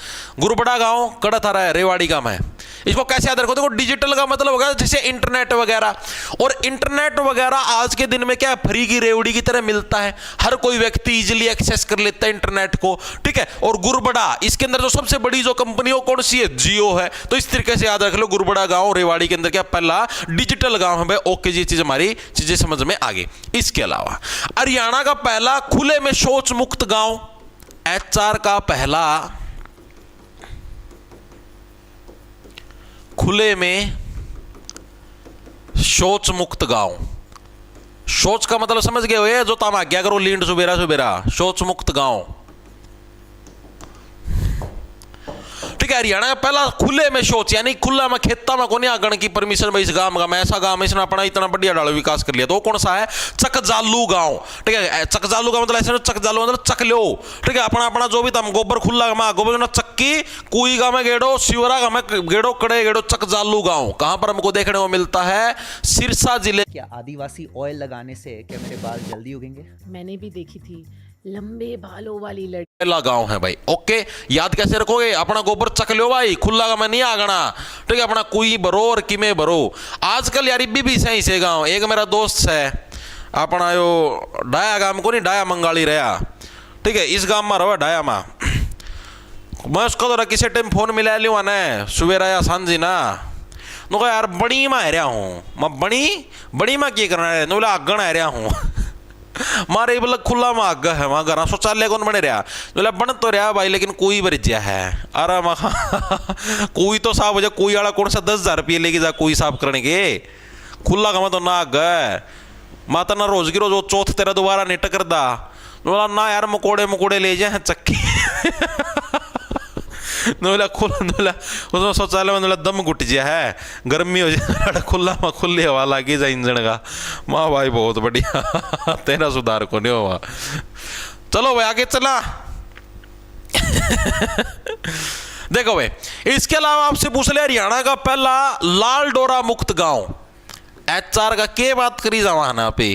गुरबड़ा गांव कड़ा था रहा है, रेवाड़ी का है। इसको कैसे याद रखो, देखो डिजिटल का मतलब होगा जैसे इंटरनेट वगैरह, और इंटरनेट वगैरह आज के दिन में क्या फ्री की रेवड़ी की तरह मिलता है, हर कोई व्यक्ति इजीली एक्सेस कर लेता है इंटरनेट को, ठीक है। और गुरबड़ा, इसके अंदर जो सबसे बड़ी जो कंपनी हो कौन सी है, जियो है। तो इस तरीके से याद रख लो, गुरबड़ा गांव रेवाड़ी के अंदर क्या पहला डिजिटल गांव है भाई, ओके जी, चीज हमारी चीजें समझ में आ गई। इसके अलावा हरियाणा का पहला खुले में शौच मुक्त गांव, एचआर का पहला खुले में शौच मुक्त गांव। शौच का मतलब समझ गए हो, ये जो ताम आज्ञा करो लींड सुबेरा सुबेरा, शौच मुक्त गांव। ठीक है, हरियाणा का पहला खुले में शौच, यानी खुला में खेता में कोनी आगण की परमिशन भाई इस गांव का, मैं ऐसा गांव इसने अपना इतना बढ़िया डालो विकास कर लिया। तो वो कौन सा है? चकजालू गांव। ठीक है, चकजालू का मतलब ऐसे, चकजालू मतलब चक लो। ठीक है, अपना अपना जो भी तम गोबर खुला में गोबर ना चक्की कुई गांव में गेड़ो, शिवरा गांव में गेड़ो, कड़े गेड़ो, चकजालू गांव। कहां पर हमको देखने को मिलता है? सिरसा जिले। क्या आदिवासी ऑयल लगाने से क्या मेरे बाल जल्दी उगेंगे? मैंने भी देखी थी लंबे बालों वाली लड़की। पहला गांव है भाई। ओके, याद कैसे रखोगे? अपना गोबर चक लो भाई, खुला का मैं नहीं आगना। ठीक है, अपना कुई भरो और किमे भरो। आजकल यार इब्बी भी सही से गांव। एक मेरा दोस्त है अपना यो डाया गांव को नहीं, डाया मंगाली रहा। ठीक है, इस गांव में रहो डाया में। मैं उसका तो किसी टाइम फोन मिला लियो ना सुबेरा या सांझी ना, नो यार बड़ी में रहा हूँ मैं, बड़ी में क्या करना है? नो बोला आगण आ रहा हूँ मारे बोला खुला में आग है वहां घर शौचालय कौन बने रहा? बोला बन तो रहा भाई, लेकिन कोई बरिज्या है। अरे कोई तो साफ हो जाए, कोई वाला कौन सा 10,000 रुपये लेके जा कोई साफ करने के? खुला का तो ना आग है माता ना, रोज की रोज वो चौथ तेरा दोबारा नहीं टकरदा। बोला ना यार मुकोड़े ले जाए चक्की नोला खुला नोला उसमें शौचालय में नोला दम घुट गया है, गर्मी हो जाए खुला में खुली हवा लगी जा इंजन का। माँ भाई बहुत बढ़िया तेरा सुधार को नहीं हुआ। चलो भाई आगे चला देखो भाई, इसके अलावा आपसे पूछ ले हरियाणा का पहला लाल डोरा मुक्त गांव। HR का के बात करी जावा ना पे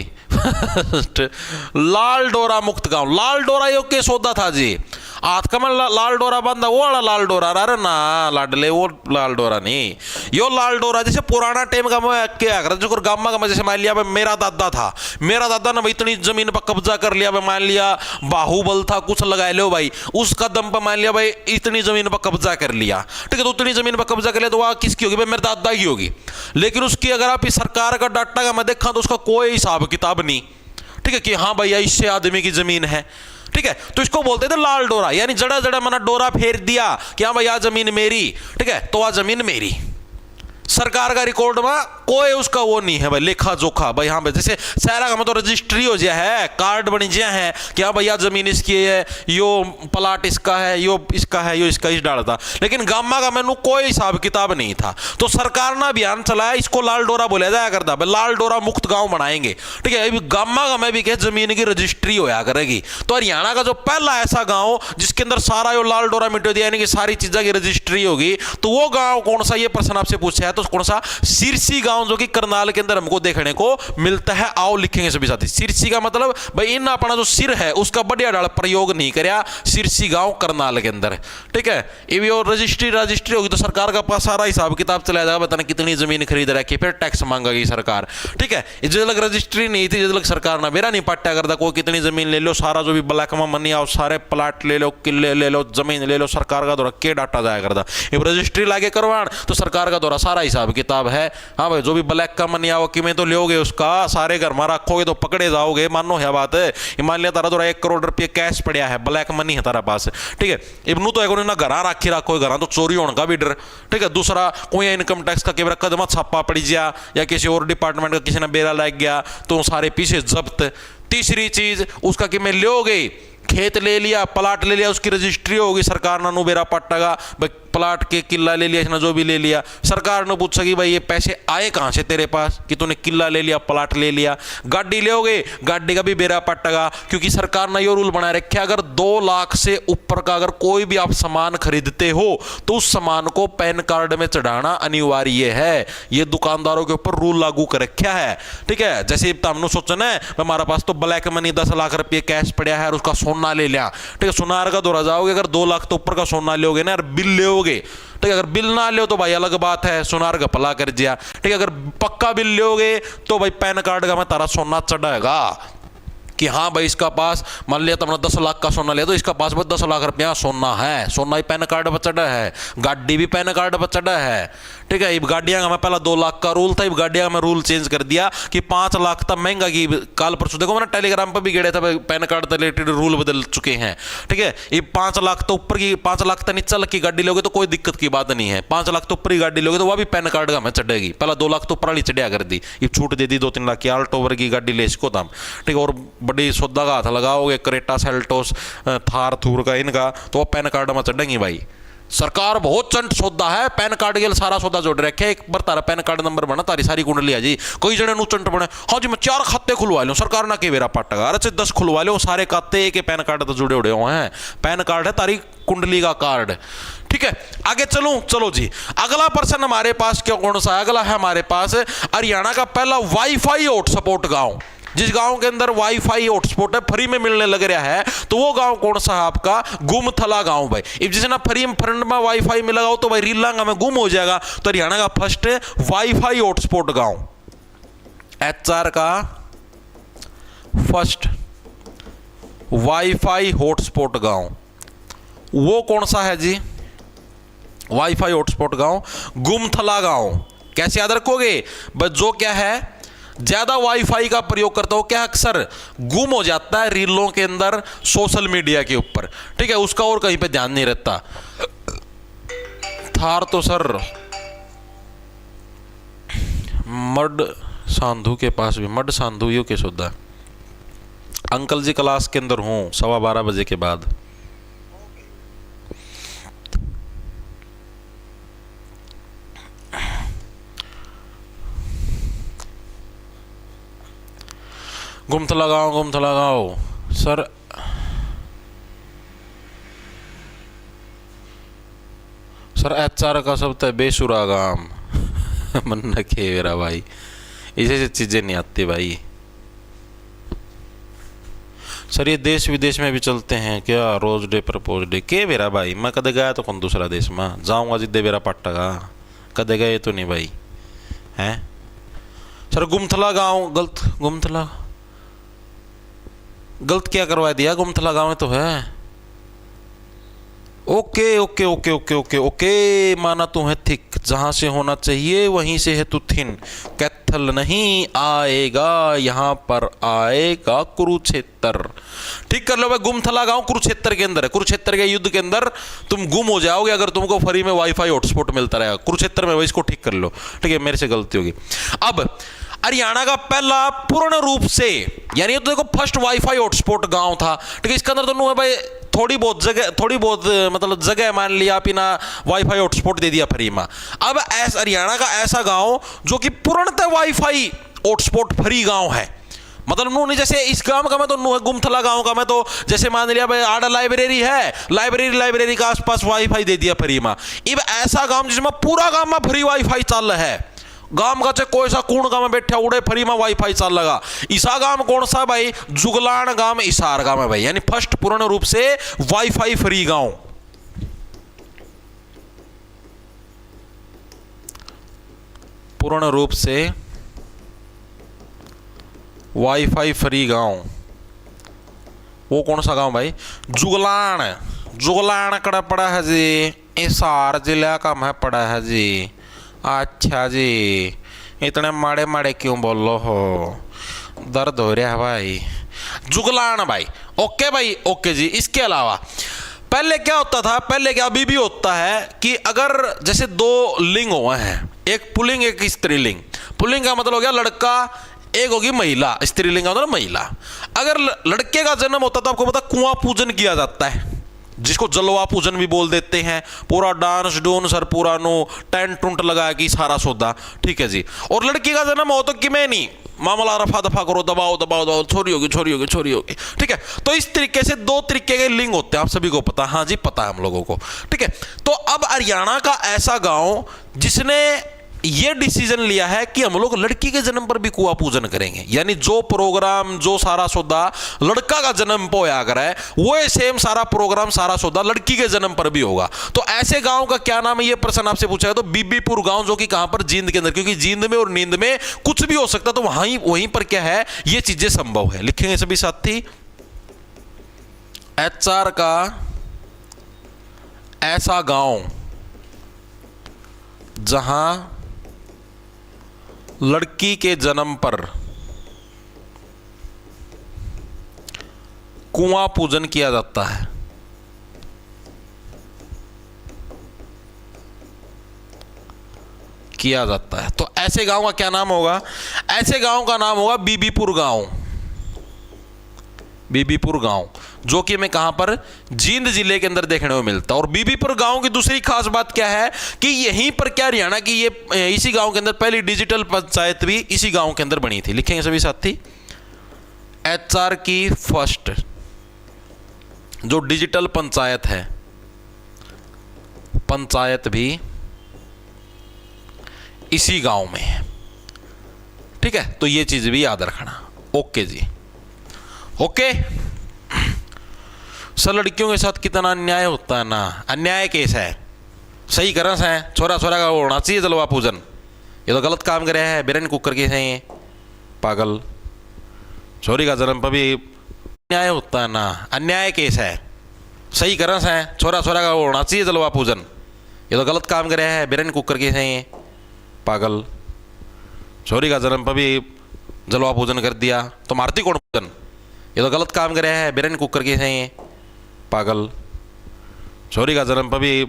लाल डोरा मुक्त गांव। लाल डोरा यो के सौदा था जी, हाथ का में लाल डोरा बांधा वो वाला लाल डोरा। अरे ना लाडले वो लाल डोरा नहीं, यो लाल डोरा जैसे पुराना टाइम का मैं क्या कर जो गामा का, जैसे मान लिया मेरा दादा था, मेरा दादा ने इतनी जमीन पर कब्जा कर लिया, मान लिया बाहुबल था कुछ लगा लो भाई, उसका दम पर मान लिया भाई इतनी जमीन पर कब्जा कर लिया। ठीक है, तो उतनी जमीन पर कब्जा कर लिया तो वह किसकी होगी भाई? मेरे दादा की होगी। लेकिन उसकी अगर आप सरकार का डाटा का मैं देखा तो उसका कोई हिसाब किताब नहीं। ठीक है, कि हाँ भैया इससे आदमी की जमीन है। ठीक है, तो इसको बोलते थे लाल डोरा, यानी जड़ा जड़ा मना डोरा फेर दिया कि हाँ भैया जमीन मेरी। ठीक है, तो आ जमीन मेरी, सरकार का रिकॉर्ड में कोई उसका वो नहीं है भाई, लेखा जोखा भाई। हाँ भाई, जैसे शहरा का में तो रजिस्ट्री हो जाए है, कार्ड बन जाए है कि हाँ भैया जमीन इसकी है, यो प्लाट इसका है, यो इसका है, यो इसका इस डालता। लेकिन गामा का मैनू कोई हिसाब किताब नहीं था, तो सरकार ने अभियान चलाया, इसको लाल डोरा बोला जाया करता भाई, लाल डोरा मुक्त गांव बनाएंगे। ठीक है, अभी गामा का मैं भी कह जमीन की रजिस्ट्री होया करेगी। तो हरियाणा का जो पहला ऐसा गाँव जिसके अंदर सारा यो लाल डोरा मिटो दिया, यानी कि सारी चीज़ों की रजिस्ट्री होगी, तो वो गाँव कौन सा? ये प्रश्न आपसे पूछा है तो कौन सा? सिरसी गांव, जो कि करनाल के अंदर हमको देखने को मिलता है। आओ लिखेंगे सभी साथी। सिरसी का मतलब भाई इन अपना जो सिर है उसका बढ़िया डाल प्रयोग नहीं करया, सिरसी गांव करनाल के अंदर। ठीक है, ये और रजिस्ट्री होगी तो सरकार का पास सारा हिसाब किताब चला जाएगा, बताना कितनी जमीन खरीद रखी, फिर टैक्स मांगेगी सरकार। ठीक है, जो तक रजिस्ट्री नहीं थी, जो तक सरकार ना मेरा नहीं पाट्या करता, कोई कितनी जमीन ले लो, सारा जो भी ब्लैक में मनी आओ, सारे प्लाट ले लो, किले ले लो, जमीन ले लो, सरकार का दौरा के डाटा जाया करता। ये रजिस्ट्री लागे करवाण तो सरकार का दौरा सारा हिसाब किताब है। हाँ भाई, जो भी ब्लैक का मनी आओ कि में तो लोगे उसका, सारे घर में रखोगे तो पकड़े जाओगे। मानो है बात है, मान लिया तारा तो 1 करोड़ रुपये कैश पड़ा है, ब्लैक मनी है तारा पास। ठीक है, इबनू तो एक ना घर राखी रखो, घर तो चोरी होने का भी डर। ठीक है, दूसरा कोई इनकम टैक्स का केवल कदम छापा पड़ गया या किसी और डिपार्टमेंट का किसी ने बेरा लग गया तो सारे पीछे जब्त। तीसरी चीज उसका कि मैं लोगे खेत ले लिया, प्लाट ले लिया, उसकी रजिस्ट्री होगी, सरकार ना बेरा पट्टागा प्लाट के किला ले लिया, इसने जो भी ले लिया, सरकार ने पूछेगी भाई ये पैसे आए कहाँ से तेरे पास कि तूने किला ले लिया, प्लाट ले लिया। गाड़ी लोगे, गाड़ी का भी बेरा पट्टेगा, क्योंकि सरकार ने ये रूल बना रखा है अगर 2 लाख से ऊपर का अगर कोई भी आप सामान खरीदते हो तो उस सामान को पैन कार्ड में चढ़ाना अनिवार्य है। ये दुकानदारों के ऊपर रूल लागू कर रखा है। ठीक है, जैसे हमने सोचना है हमारा पास तो ब्लैक मनी 10 लाख रुपये कैश पड़ा है और उसका सोना ले लिया। ठीक है, सोनार का दौरा जाओगे, अगर 2 लाख तो ऊपर का सोना लोगे ना, बिल लोगे। ठीक है, अगर बिल ना लो तो भाई अलग बात है, सोनार का पला कर दिया। ठीक है, अगर पक्का बिल लोगे तो भाई पैन कार्ड का मैं तारा सोना चढ़ाएगा। कि हाँ भाई इसका पास मान लिया तुमने 10 लाख का सोना लिया तो इसका पास बस 10 लाख रुपया सोना है, सोना ही पैन कार्ड पर चढ़ा है, गाड़ी भी पैन कार्ड पर चढ़ा है। ठीक है, गाड़ियां का मैं पहला 2 लाख का रूल था, इब गाड़ियां का मैं रूल चेंज कर दिया कि 5 लाख तक महंगा की। काल परसों देखो मैंने टेलीग्राम पर भी गेड़े था, पैन कार्ड से रिलेटेड रूल बदल चुके हैं। ठीक है, ये 5 लाख तो ऊपर की, 5 लाख तक नीचे की गाड़ी लोगे तो कोई दिक्कत की बात नहीं है, 5 लाख तो ऊपर की गाड़ी लोगे तो वह भी पैन कार्ड का हमें चढ़ेगी। पहला 2 लाख तो ऊपर वाली चढ़िया कर दी, ये छूट दे दी 2-3 लाख की। आल्टो वर्ग की गाड़ी ले इसको दाम। ठीक है, और बड़ी सौदा का हाथ लगाओगे क्रेटा सेल्टोस थार थूर का इनका, तो वो पैन कार्ड में चढ़ेंगी भाई। सरकार बहुत चंट सौदा है, पैन कार्ड के लिए सारा सौदा जोड़ रखे। एक बार तारा पैन कार्ड नंबर बना तारी सारी कुंडली आ जी। कोई जने नु चंट बने, हाँ जी मैं 4 खाते खुलवा लूँ, सरकार ना के मेरा पाटेगा। अरे 10 खुलवा लो, सारे खाते एक पैन कार्ड तो जुड़े उड़े हुए हैं। पैन कार्ड है तारी कुंडली का कार्ड। ठीक है, आगे चलो जी। अगला पर्सन हमारे पास क्या कौन सा है? अगला है हमारे पास हरियाणा का पहला वाईफाई हॉटस्पॉट गांव। जिस गांव के अंदर वाईफाई हॉटस्पॉट है, फ्री में मिलने लग रहा है, तो वो गांव कौन सा है आपका? गुमथला गांव भाई। इब जिसे ना फ्री में वाईफाई में लगाओ तो भाई रीलांगा में गुम हो जाएगा। तो हरियाणा का फर्स्ट वाईफाई हॉटस्पॉट गांव, HR का फर्स्ट वाईफाई हॉटस्पॉट गांव वो कौन सा है जी? वाईफाई हॉटस्पॉट गांव गुमथला गांव। कैसे याद रखोगे? बस जो क्या है ज्यादा वाईफाई का प्रयोग करता हो क्या अक्सर गुम हो जाता है रीलों के अंदर, सोशल मीडिया के ऊपर। ठीक है, उसका और कहीं पे ध्यान नहीं रहता। थार तो सर मड सांधु के पास भी, मड सांधु यू के सुधा अंकल जी क्लास के अंदर हूं 12:15 बजे के बाद। गुमथला गाँव सर। सर HR का सब तय बेसुरा गांव मन रखे मेरा भाई, इसे चीजें नहीं आती भाई। सर ये देश विदेश में भी चलते हैं क्या? रोज डे प्रपोज डे के मेरा भाई? मैं कदे गया तो कौन दूसरा देश में जाऊंगा जिद्दे मेरा पट्टा का, कदे गए तो नहीं भाई हैं। सर गुमथला गांव गलत, गलत क्या करवा दिया? गुमथला गांव में तो है। Okay okay okay okay okay okay, माना तू है थिक, जहां से होना चाहिए वहीं से है तू थिन। कैथल नहीं आएगा, यहाँ पर आएगा कुरुक्षेत्र। ठीक कर लो भाई, गुमथला गांव कुरुक्षेत्र के अंदर है। कुरुक्षेत्र के युद्ध के अंदर तुम गुम हो जाओगे अगर तुमको फ्री में वाईफाई हॉटस्पॉट मिलता रहेगा कुरुक्षेत्र में। इसको ठीक कर लो। ठीक है, मेरे से गलती होगी। अब हरियाणा का पहला पूर्ण रूप से, यानी तो देखो फर्स्ट वाईफाई हॉटस्पॉट गांव था। ठीक है, इसके अंदर तो भाई थोड़ी बहुत मतलब जगह मान लिया आप ना वाईफाई हॉटस्पॉट दे दिया फ्री में। अब हरियाणा का ऐसा गांव जो कि पूर्णतः वाईफाई हॉटस्पॉट फ्री गांव है। मतलब नू नहीं, जैसे इस गांव का मैं तो नू है, गुमथला गांव का मैं तो जैसे मान लिया भाई आड़ा लाइब्रेरी है, लाइब्रेरी के आसपास वाईफाई दे दिया फ्री में। अब ऐसा गांव जिसमें पूरा गांव में फ्री वाईफाई चल रहा है, गांव का चाहे कोई सा कूण गांव में बैठा उड़े फ्री में वाईफाई चल लगा। ईसा गांव कौन सा भाई? जुगलान गांव इसार गांव है भाई, यानी फर्स्ट पूर्ण रूप से वाईफाई फ्री गांव। पूर्ण रूप से वाईफाई फ्री गांव वो कौन सा गांव भाई? जुगलान कड़ा पड़ा है जी, इसार जिला का मैं पड़ा है जी। अच्छा जी, इतने माड़े माड़े क्यों बोलो हो? दर्द हो रहा है भाई। जुगलान भाई, ओके भाई, ओके जी। इसके अलावा पहले क्या होता था? पहले क्या अभी भी होता है कि अगर जैसे 2 लिंग हुए हैं, एक पुल्लिंग एक स्त्रीलिंग। पुल्लिंग का मतलब हो गया लड़का, एक होगी महिला, स्त्रीलिंग का मतलब महिला। अगर लड़के का जन्म होता तो आपको पता कुआं पूजन किया जाता है, जिसको जलवा पूजन भी बोल देते हैं। पूरा डांस डून सर पूरा नो टेंट टुंट लगा कि सारा सौदा। ठीक है जी। और लड़की का जन्म हो तो कि मैं नहीं मामला रफा दफा करो, दबाओ, छोरी होगी। ठीक है, तो इस तरीके से 2 तरीके के लिंग होते हैं, आप सभी को पता। हाँ जी, पता है हम लोगों को। ठीक है, तो अब हरियाणा का ऐसा गांव जिसने ये डिसीजन लिया है कि हम लोग लड़की के जन्म पर भी कुआं पूजन करेंगे, यानी जो प्रोग्राम जो सारा सौदा लड़का का जन्म पे होया करे वो सेम सारा प्रोग्राम सारा सौदा लड़की के जन्म पर भी होगा। तो ऐसे गांव का क्या नाम है, ये प्रश्न आपसे पूछा है तो बीबीपुर गांव, जो कि कहां पर, जींद के अंदर, क्योंकि जींद में और नींद में कुछ भी हो सकता, तो वहीं पर क्या है, ये चीजें संभव है। लिखेंगे सभी साथी, एचआर का ऐसा गांव जहां लड़की के जन्म पर कुआं पूजन किया जाता है। किया जाता है, तो ऐसे गांव का क्या नाम होगा? ऐसे गांव का नाम होगा बीबीपुर गांव। बीबीपुर गांव, जो कि हमें कहां पर, जींद जिले के अंदर देखने को मिलता है। और बीबीपुर गांव की दूसरी खास बात क्या है कि यहीं पर क्या, हरियाणा की ये इसी गांव के अंदर पहली डिजिटल पंचायत भी इसी गांव के अंदर बनी थी। लिखेंगे सभी साथी, एचआर की फर्स्ट जो डिजिटल पंचायत है, पंचायत भी इसी गांव में है। ठीक है, तो ये चीज भी याद रखना। ओके जी, ओके। सर लड़कियों के साथ कितना अन्याय होता है ना, अन्याय केस है, सही करन से छोरा छोरा का होना चाहिए जलवा पूजन, ये तो गलत काम करे है, बिरन कुकर के हैं पागल, छोरी का जन्म पर भी अन्याय होता है ना, अन्याय केस है, सही करन से छोरा छोरा का होना चाहिए जलवा पूजन, ये तो गलत काम करे है, बिरन कुकर के हैं पागल, छोरी का जन्म पर भी जलवा पूजन कर दिया तो मारती कौन पूजन, ये तो गलत काम करे है, बिरन कुकर के हैं पागल, छोरी का जन्म पर भी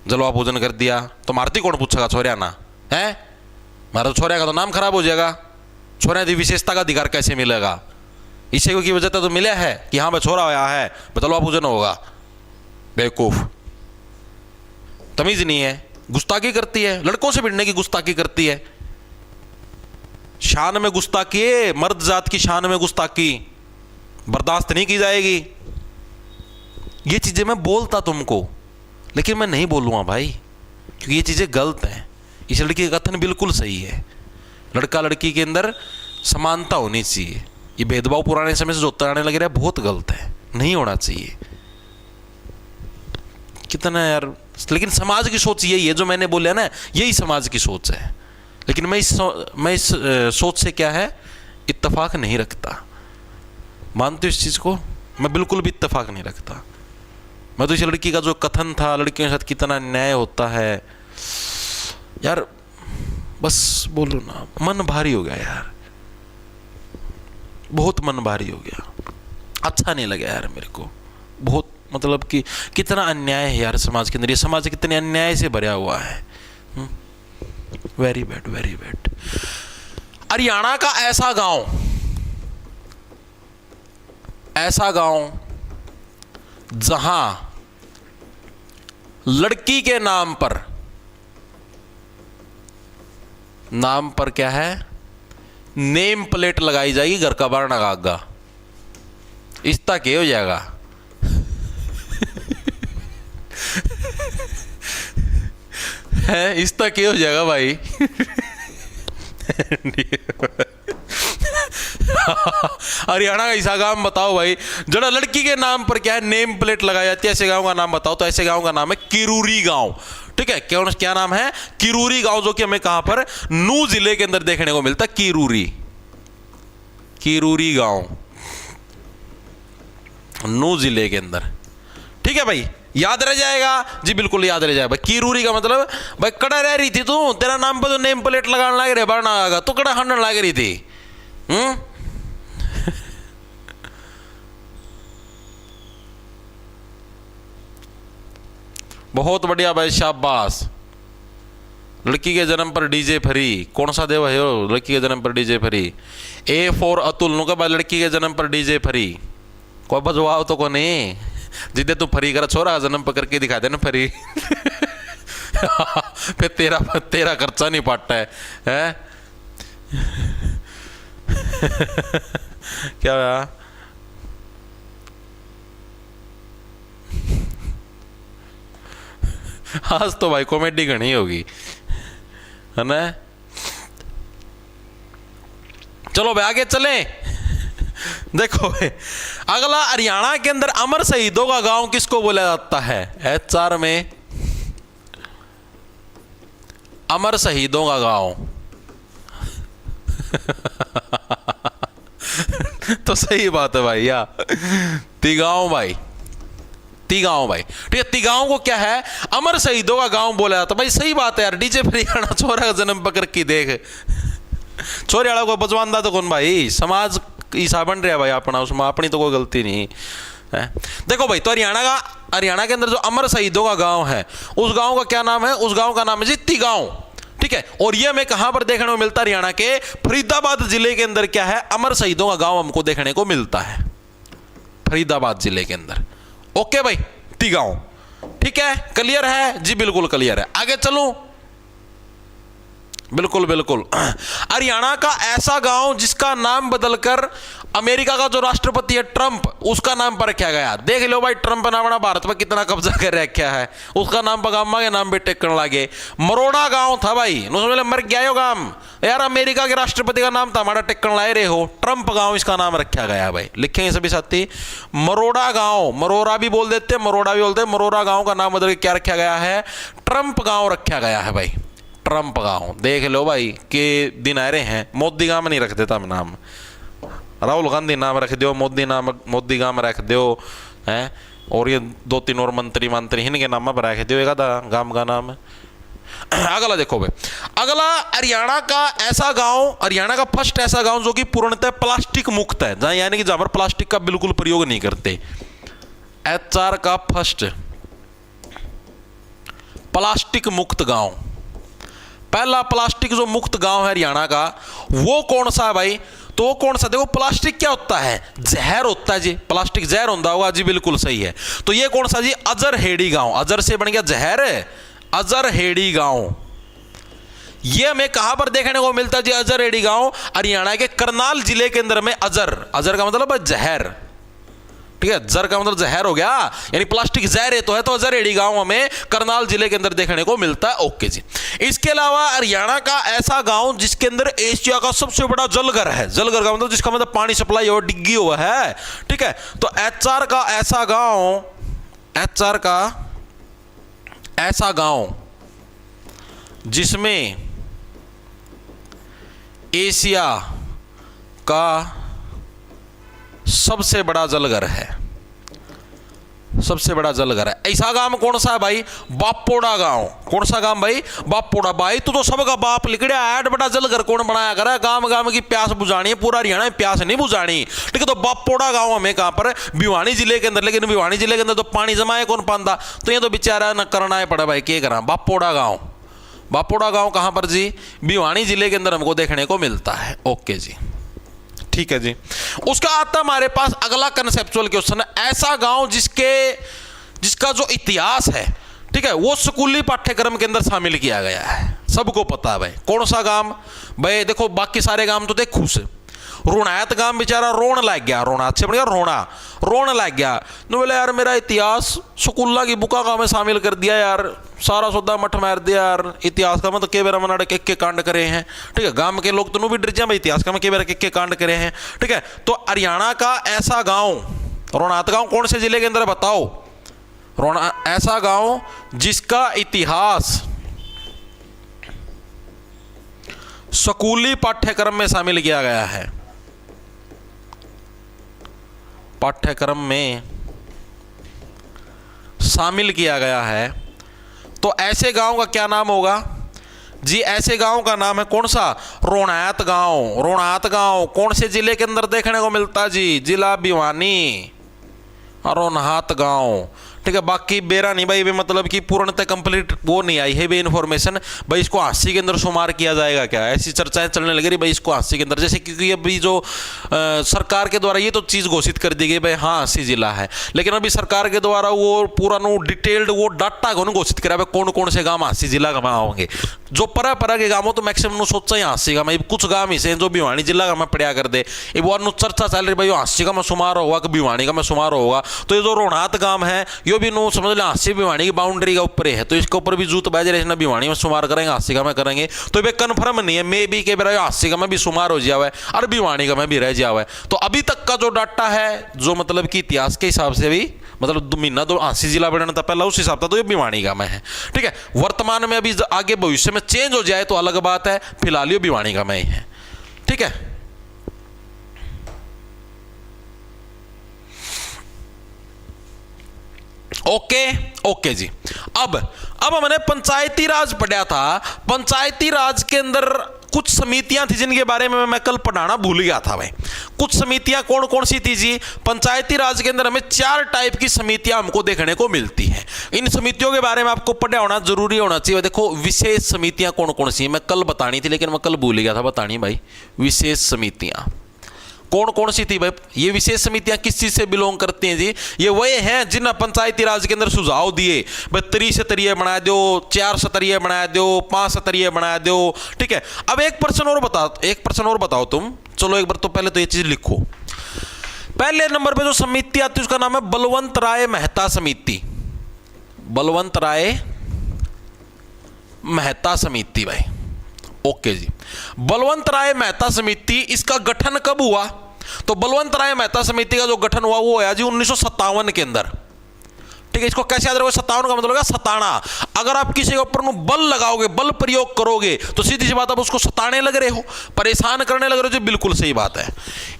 जलवा पूजन कर दिया तो मारती कौन पूछेगा छोरिया ना है, मारा तो छोरिया का तो नाम खराब हो जाएगा, छोरिया की विशेषता का अधिकार कैसे मिलेगा, इसे की वजह तो मिला है कि हाँ भाई छोरा आया है जलवा पूजन होगा, बेवकूफ, तमीज नहीं है, गुस्ताखी करती है, लड़कों से भिड़ने की गुस्ताखी करती है, शान में गुस्ताखी है, मर्द जात की शान में गुस्ताखी बर्दाश्त नहीं की जाएगी। ये चीजें मैं बोलता तुमको, लेकिन मैं नहीं बोलूंगा भाई, क्योंकि ये चीजें गलत हैं। इस लड़की का कथन बिल्कुल सही है, लड़का लड़की के अंदर समानता होनी चाहिए, ये भेदभाव पुराने समय से जो होता आने लग रहा है बहुत गलत है, नहीं होना चाहिए। कितना यार, लेकिन समाज की सोच यही है, जो मैंने बोला ना, यही समाज की सोच है, लेकिन मैं इस सोच से क्या है, इत्तेफाक नहीं रखता। मानते हो इस चीज को? मैं बिल्कुल भी इत्तेफाक नहीं रखता। मैं तो इस लड़की का जो कथन था, लड़कियों के साथ कितना न्याय होता है यार, बस बोलो ना, मन भारी हो गया यार, बहुत मन भारी हो गया, अच्छा नहीं लगा यार मेरे को, बहुत, मतलब कि कितना अन्याय है यार समाज के अंदर, ये समाज कितने अन्याय से भरा हुआ है। Very bad, very bad. Haryana का ऐसा गांव जहां लड़की के नाम पर क्या है, नेम प्लेट लगाई जाएगी घर का बाहर नगागा, इस तक हो जाएगा। है इस तक हो जाएगा भाई। हरियाणा का ऐसा गांव बताओ भाई जरा लड़की के नाम पर क्या है, नेम प्लेट लगाई जाती है, ऐसे गांव का नाम बताओ। तो ऐसे गांव का नाम है किरूरी गांव। ठीक है, क्या नाम है? किरूरी गांव, जो कि हमें कहां पर, नू जिले के अंदर देखने को मिलता है। किरूरी गांव, नू जिले के अंदर। ठीक है भाई, याद रह जाएगा जी, बिल्कुल याद रह जाएगा भाई। किरूरी का मतलब, भाई कड़ा रह रही थी तू, तेरा नाम पर तो नेम प्लेट लगाने लग रहे, बढ़ना आगा तो कड़ा हंडन लग रही थी। बहुत बढ़िया भाई, शाबाश। लड़की के जन्म पर डीजे फ्री, कौन सा देव है हो, लड़की के जन्म पर DJ free. A for Atul नु का भाई, लड़की के जन्म पर डीजे फ्री, कोई बजवाओ तो को नहीं, जिदे तू फ्री कर छोरा जन्म पर करके दिखा दे ना फ्री। फिर तेरा खर्चा नहीं पाटता है? क्या हुआ? आज तो भाई कॉमेडी घनी होगी। है ना। चलो भाई आगे चले। देखो भाई अगला, हरियाणा के अंदर अमर शहीदों का गांव किसको बोला जाता है? HR में अमर शहीदों का गांव तो सही बात है भाई यार, तिगांव भाई, तिगांव भाई, ठीक है। तिगांव को क्या है? अमर शहीदों का गांव बोला जाता। भाई सही बात है यार, डीजे हरियाणा छोरा का जन्म पकड़ की देख, छोरियाड़ा को बजवानदा तो कौन भाई, समाज ईसा बन रहा है भाई अपना, उसमें अपनी तो कोई गलती नहीं है। देखो भाई, तो हरियाणा के अंदर जो अमर शहीदों का गांव है, उस गांव का क्या नाम है? उस गांव का नाम है जी तिगांव, ठीक है। और ये हमें कहां पर देखने को मिलता है? हरियाणा के फरीदाबाद जिले के अंदर क्या है? अमर शहीदों का गांव हमको देखने को मिलता है, फरीदाबाद जिले के अंदर। ओके भाई, तिगांव, ठीक है, क्लियर है जी? बिल्कुल क्लियर है। आगे चलूं? बिल्कुल बिल्कुल। हरियाणा का ऐसा गांव जिसका नाम बदलकर अमेरिका का जो राष्ट्रपति है ट्रंप, उसका नाम पर रखा गया। देख लो भाई, ट्रंप ने अपना भारत पर कितना कब्जा कर रखा है, उसका नाम पगामा के नाम पे टेकने लगे। मरोड़ा गांव था भाई, मर गया यो गांव यार, अमेरिका के राष्ट्रपति का नाम था, हमारा टेकन लाए रहे हो, ट्रंप गांव इसका नाम रखा गया भाई। लिखेंगे सभी साथी, मरोड़ा गांव, मरोड़ा भी बोल देते, मरोड़ा भी बोलते, मरोड़ा गांव का नाम बदल के क्या रखा गया है? ट्रंप गांव रखा गया है भाई, ट्रंप गांव। देख लो भाई के दिन आ रहे हैं, मोदी गांव नहीं रख देता नाम, राहुल गांधी नाम रख दो, मोदी गांव रख दो है, और ये 2-3 और मंत्री इनके नाम पर रख दो एक गांव का नाम। अगला देखो भाई, अगला हरियाणा का ऐसा गांव, हरियाणा का फर्स्ट ऐसा गांव जो कि पूर्णतः प्लास्टिक मुक्त है, जहां यानी कि जहां पर प्लास्टिक का बिल्कुल प्रयोग नहीं करते। HR का फर्स्ट प्लास्टिक मुक्त गांव, पहला प्लास्टिक जो मुक्त गांव है हरियाणा का, वो कौन सा है भाई? तो वो कौन सा? देखो प्लास्टिक क्या होता है? जहर होता है जी, प्लास्टिक जहर होता होगा जी, बिल्कुल सही है। तो ये कौन सा जी? अजरहेड़ी गांव, अजर से बन गया जहर, अजरहेड़ी गांव। ये हमें कहां पर देखने को मिलता है जी? अजरहेड़ी गांव हरियाणा के करनाल जिले के अंदर में। अजर का मतलब है जहर, ठीक है, जर का मतलब जहर हो गया, यानी प्लास्टिक जहर है, तो अजरहेड़ी गांव हमें करनाल जिले के अंदर देखने को मिलता है। ओके जी। इसके अलावा हरियाणा का ऐसा गांव जिसके अंदर एशिया का सबसे बड़ा जलघर है, जलघर का मतलब जिसका मतलब पानी सप्लाई हो डिग्गी हुआ है, ठीक है। तो HR का ऐसा गांव, HR का ऐसा गांव जिसमें एशिया का सबसे बड़ा जलघर है, सबसे बड़ा जलघर है, ऐसा गांव कौन सा है भाई? बापोड़ा गांव। कौन सा गांव भाई? बापोड़ा। भाई तो सबका बाप लिखड़ा ऐड बड़ा जलघर कौन बनाया करे? गांव की प्यास बुझानी है, पूरा हरियाणा में प्यास नहीं बुझानी, ठीक है। तो बापोड़ा गांव हमें कहां पर? भिवानी जिले के अंदर, लेकिन भिवानी जिले के अंदर तो पानी जमा है कौन पांदा, तो ये तो बेचारा न करना है पड़ा भाई, क्या करा। बापोड़ा गांव, बापोड़ा गांव कहां पर जी? भिवानी जिले के अंदर हमको देखने को मिलता है। ओके जी, ठीक है जी। उसका आता हमारे पास अगला कंसेप्चुअल क्वेश्चन है, ऐसा गांव जिसका जो इतिहास है, ठीक है, वो स्कूली पाठ्यक्रम के अंदर शामिल किया गया है। सबको पता है भाई कौन सा गांव भाई? देखो बाकी सारे गांव तो देख खुश, रोणायत गांव बेचारा रोन लग गया, रोना से बढ़िया रोन लग गया, तो बोले यार मेरा इतिहास स्कूला की बुका का में शामिल कर दिया यार, सारा सौदा मठ मार दिया यार, इतिहास का मतलब के बेरा मना के कांड करे हैं, ठीक है। गांव के लोग तो भी डर जाए इतिहास का में के बेरा के कांड करे हैं, ठीक है। तो हरियाणा का ऐसा गांव, रोणात गांव कौन से जिले के अंदर बताओ? ऐसा गांव जिसका इतिहास स्कूली पाठ्यक्रम में शामिल किया गया है, पाठ्यक्रम में शामिल किया गया है, तो ऐसे गांव का क्या नाम होगा जी? ऐसे गांव का नाम है कौन सा? रोणात गांव। रोणात गांव कौन से जिले के अंदर देखने को मिलता है जी? जिला भिवानी, रोनात गांव, ठीक है। बाकी बेरा नहीं भाई, मतलब कि पूर्णतः कंप्लीट वो नहीं आई है भी इन्फॉर्मेशन भाई। इसको 80 के अंदर शुमार किया जाएगा क्या? ऐसी चर्चाएं चलने लगी रही भाई इसको 80 के अंदर, जैसे क्योंकि अभी जो सरकार के द्वारा ये तो चीज़ घोषित कर दी गई भाई हाँ 80 जिला है, लेकिन अभी सरकार के द्वारा वो पूरा नो डिटेल्ड वो डाटा को घोषित करा भाई कौन कौन से गाँव 80 जिला का होंगे। जो परा के गाँव तो मैक्सिमम सोचा ही 80 का, मैं कुछ गाँव ऐसे जो भिवानी जिला का मैं पढ़िया कर दे, ये वो चर्चा चल रही भाई 80 का मैं शुमार होगा कि भिवानी का मैं शुमार होगा। तो ये जो रोनात गाँव है यो भी नो समझ लो हास्य भिवानी की बाउंड्री का ऊपर है, तो इसके ऊपर भी जूत बाज रहे भिवानी में शुमार करेंगे, हास्य का में करेंगे, तो ये कन्फर्म नहीं है। मे भी के बेरा हास्य का में भी शुमार हो जावा है और भिवानी का में भी रह जावा है। तो अभी तक का जो डाटा है, जो मतलब कि इतिहास के हिसाब से भी मतलब महीना दो हांसी जिला बनना था पहला, उस हिसाब था तो ये भिवानी का में है। ठीक है, वर्तमान में अभी आगे भविष्य में चेंज हो जाए तो अलग बात है, फिलहाल ये भिवानी का में ही है। ठीक है, ओके ओके जी। अब हमने पंचायती राज पढ़ा था। पंचायती राज के अंदर कुछ समितियां थी जिनके बारे में मैं कल पढ़ाना भूल गया था भाई। कुछ समितियां कौन कौन सी थी जी? पंचायती राज के अंदर हमें 4 टाइप की समितियां हमको देखने को मिलती हैं। इन समितियों के बारे में आपको पढ़ा होना जरूरी होना चाहिए। देखो विशेष समितियां कौन कौन सी हैं, मैं कल बतानी थी लेकिन मैं कल भूल गया था बतानी भाई। विशेष समितियां कौन कौन सी थी भाई? ये विशेष समितियां किस चीज से बिलोंग करती हैं जी? ये वही हैं जिन्हें पंचायती राज के अंदर सुझाव दिए, भाई 3 स्तरीय बना दो, 4 स्तरीय बना दो, 5 स्तरीय बना दो। ठीक है, अब एक प्रश्न और बताओ तुम। चलो एक बार तो पहले तो ये चीज लिखो। पहले नंबर पे जो समिति आती है उसका नाम है बलवंत राय मेहता समिति। बलवंत राय मेहता समिति भाई। ओके जी, बलवंत राय मेहता समिति, इसका गठन कब हुआ? तो बलवंत राय मेहता समिति का जो गठन हुआ वो हुआ जी 1957 के अंदर। ठीक है, इसको कैसे याद रखोगे? 57 का मतलब है सताना। अगर आप किसी के ऊपर बल लगाओगे, बल प्रयोग करोगे तो सीधी सी बात आप उसको सताने लग रहे हो, परेशान करने लग रहे हो जी। बिल्कुल सही बात है।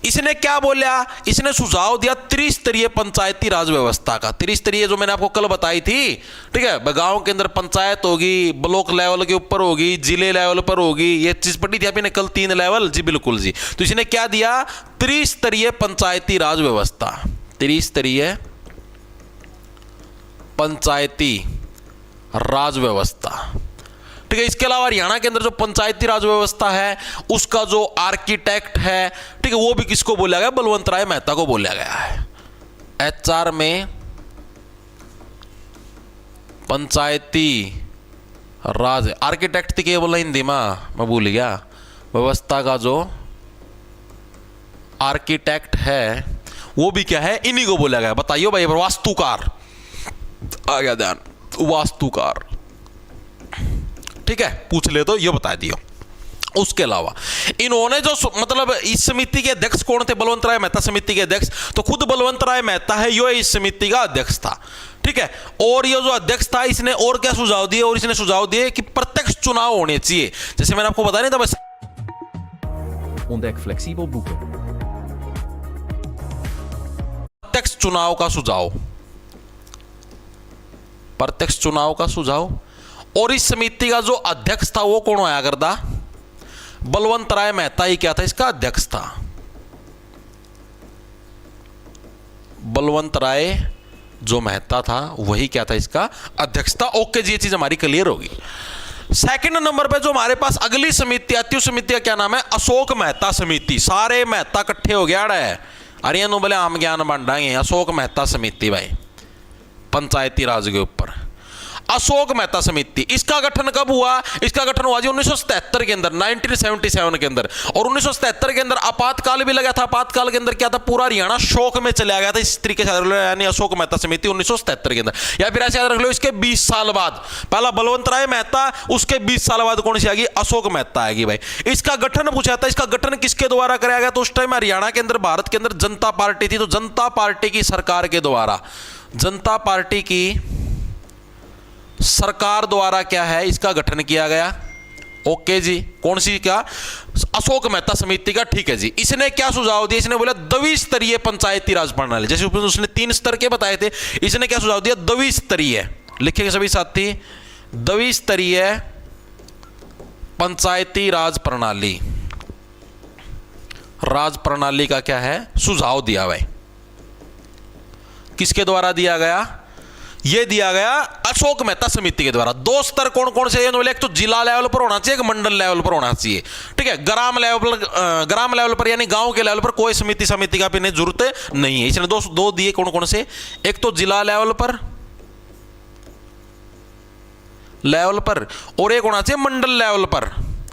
इसने क्या बोला? इसने सुझाव दिया त्रिस्तरीय पंचायती राज व्यवस्था का। त्रिस्तरीय जो मैंने आपको कल बताई थी। ठीक है, गांव के अंदर पंचायत होगी, ब्लॉक लेवल के ऊपर होगी, जिले लेवल पर होगी। ये चीज पढ़ी थी आपने कल 3 लेवल जी। बिल्कुल जी। तो इसने क्या दिया? त्रिस्तरीय पंचायती राज व्यवस्था। त्रिस्तरीय पंचायती राज व्यवस्था। ठीक है, इसके अलावा हरियाणा के अंदर जो पंचायती राज व्यवस्था है उसका जो आर्किटेक्ट है, ठीक है, वो भी किसको बोला गया? बलवंत राय मेहता को बोला गया है। HR में पंचायती राज आर्किटेक्ट थी, क्या बोला हिंदी में मैं भूल गया। व्यवस्था का जो आर्किटेक्ट है वो भी क्या है? इन्हीं को बोला गया। बताइए भाई, वास्तुकार आ गया ध्यान, वास्तुकार। ठीक है, पूछ ले तो ये बता दियो। उसके अलावा इन्होंने जो मतलब इस समिति के अध्यक्ष कौन थे? बलवंत राय मेहता समिति के अध्यक्ष। तो खुद बलवंत राय मेहता है, यो इस समिति का अध्यक्ष था। ठीक है, और ये जो अध्यक्ष था इसने और क्या सुझाव दिए? और इसने सुझाव दिए कि प्रत्यक्ष चुनाव होने चाहिए। जैसे मैंने आपको बताया नहीं था बस। Ontdek flexibel boeken. प्रत्यक्ष चुनाव का सुझाव, प्रत्यक्ष चुनाव का सुझाव। और इस समिति का जो अध्यक्ष था वो कौन होया करता? बलवंत राय मेहता ही क्या था? इसका अध्यक्ष था। बलवंत राय जो मेहता था वही क्या था? इसका अध्यक्ष था। ओके जी, ये चीज हमारी क्लियर होगी। सेकंड नंबर पे जो हमारे पास अगली समिति आती है उस समिति का क्या नाम है? अशोक मेहता समिति। सारे मेहता इकट्ठे हो गया है। अरे नो बोले आम ज्ञान बांटाएंगे। अशोक मेहता समिति भाई, पंचायती राज के ऊपर अशोक मेहता समिति। इसका गठन कब हुआ? इसका गठन हुआ जी 1977 के अंदर, 1977 के अंदर। और 1977 के अंदर आपातकाल भी लगा था। आपातकाल के अंदर क्या था? पूरा हरियाणा शोक में चला गया था। इस तरीके से यानी अशोक मेहता समिति 1977 के अंदर। या फिर ऐसे याद रख लो, इसके 20 साल बाद पहला बलवंत राय मेहता, उसके 20 साल बाद कौन सी आएगी? अशोक मेहता आएगी भाई। इसका गठन पूछा था, इसका गठन किसके द्वारा कराया गया? तो उस टाइम हरियाणा के अंदर, भारत के अंदर जनता पार्टी थी, तो जनता पार्टी की सरकार के द्वारा, जनता पार्टी की सरकार द्वारा क्या है? इसका गठन किया गया। ओके जी, कौन सी का? अशोक मेहता समिति का। ठीक है जी। इसने क्या सुझाव दिया? इसने बोला द्विस्तरीय पंचायती राज प्रणाली। जैसे उसने 3 स्तर के बताए थे, इसने क्या सुझाव दिया? द्विस्तरीय। लिखेंगे सभी साथी, द्विस्तरीय पंचायती राज प्रणाली। राज प्रणाली का क्या है? सुझाव दिया भाई। किसके द्वारा दिया गया? ये दिया गया अशोक मेहता समिति के द्वारा। 2 स्तर कौन कौन से? एक तो जिला लेवल पर होना चाहिए, एक मंडल लेवल पर होना चाहिए। ठीक है, ग्राम लेवल पर यानी गांव के लेवल पर कोई समिति का भी जरूरत नहीं है। इसने दो दिए। कौन कौन से? एक तो जिला लेवल पर और एक होना चाहिए मंडल लेवल पर।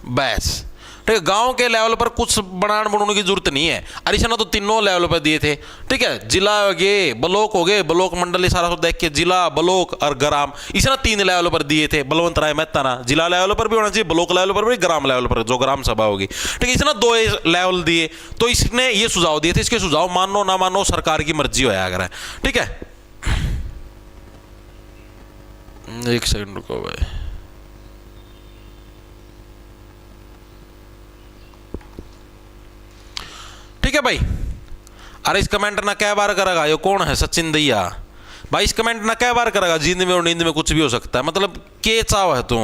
बस ठीक है। गांव के लेवल पर कुछ बनाने की जरूरत नहीं है। और इसने तो तीनों लेवल पर दिए थे, ठीक है। जिला हो गए, ब्लॉक हो गए, ब्लॉक मंडल सारा सब देख के जिला, ब्लॉक और ग्राम, इसने 3 लेवल पर दिए थे बलवंत राय मेहता ना। जिला लेवल पर भी होना चाहिए, ब्लॉक लेवल पर भी, ग्राम लेवल पर जो ग्राम सभा होगी, ठीक है। इसने 2 लेवल दिए। तो इसने ये सुझाव दिए थे, इसके सुझाव मानो ना मानो सरकार की मर्जी होया अगर है, ठीक है। एक सेकंड रुको भाई। ठीक है भाई। अरे इस कमेंट ना क्या बार करेगा, ये कौन है? सचिन दैया भाई। इस कमेंट ना क्या बार करेगा, जींद में और नींद में कुछ भी हो सकता है। मतलब के चाव है तू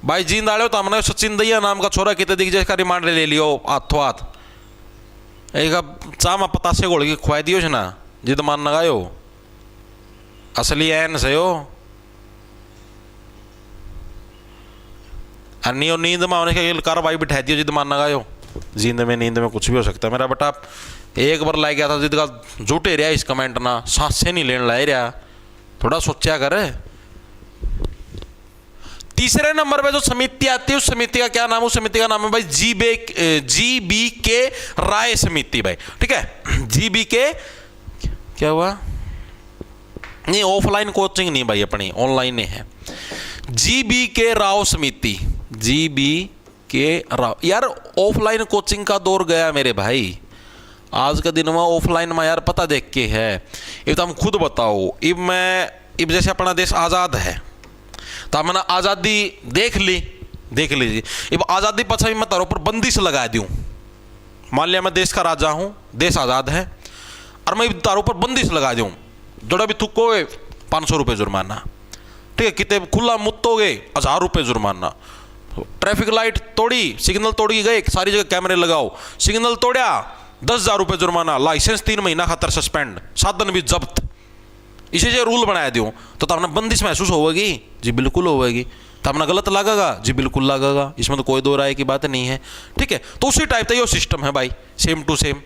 भाई? जींद आड़े हो तो हमने सचिन दैया नाम का छोरा कितने दिख जाए, इसका रिमांड ले लियो हाथों हाथ। एक चाह में पतासे घोल के खुआ दियो ना, जिद मान लगायो असली एन से हो। अन्नी और नींद में होने के कार्रवाई बिठा दियो, जिद मान लगायो। जींद में नींद में कुछ भी हो सकता है। मेरा बेटा एक बार लाई गया था जिद का झूठे रहा इस कमेंट ना, सांसें नहीं लेने ला रहा, थोड़ा सोचा कर। तीसरे नंबर पे जो समिति आती है, उस समिति का क्या नाम? उस समिति का नाम है भाई GBK राय समिति भाई, ठीक है। GBK क्या हुआ? नहीं, ऑफलाइन कोचिंग नहीं भाई, अपनी ऑनलाइन है। GBK राव समिति, GBK राव। यार ऑफलाइन कोचिंग का दौर गया मेरे भाई। आज का दिन में ऑफलाइन में यार पता देख के है। ये तो हम खुद बताओ, इब जैसे अपना देश आज़ाद है तो हमने आज़ादी देख लीजिए। अब आज़ादी पछा मैं तारों पर बंदिश लगा दूँ। मान लिया मैं देश का राजा हूँ, देश आज़ाद है, और मैं तारों पर बंदिश लगा दूँ, जोड़ा भी थुक्को 500 रुपये जुर्माना, ठीक है। कितने खुला मुत्तोगे 1000 रुपये जुर्माना। ट्रैफिक लाइट तोड़ी, सिग्नल तोड़ी गए, सारी जगह कैमरे लगाओ। सिग्नल तोड़ा 10,000 रुपये जुर्माना, लाइसेंस 3 महीना खातर सस्पेंड, साधन भी जब्त। इसे जो रूल बनाया दूँ तो हमने बंदिश महसूस होगी? जी बिल्कुल होगी। तो हमने गलत लगेगा? जी बिल्कुल लगेगा। इसमें तो कोई दो राय की बात नहीं है, ठीक है। तो उसी टाइप का ये सिस्टम है भाई, सेम टू सेम।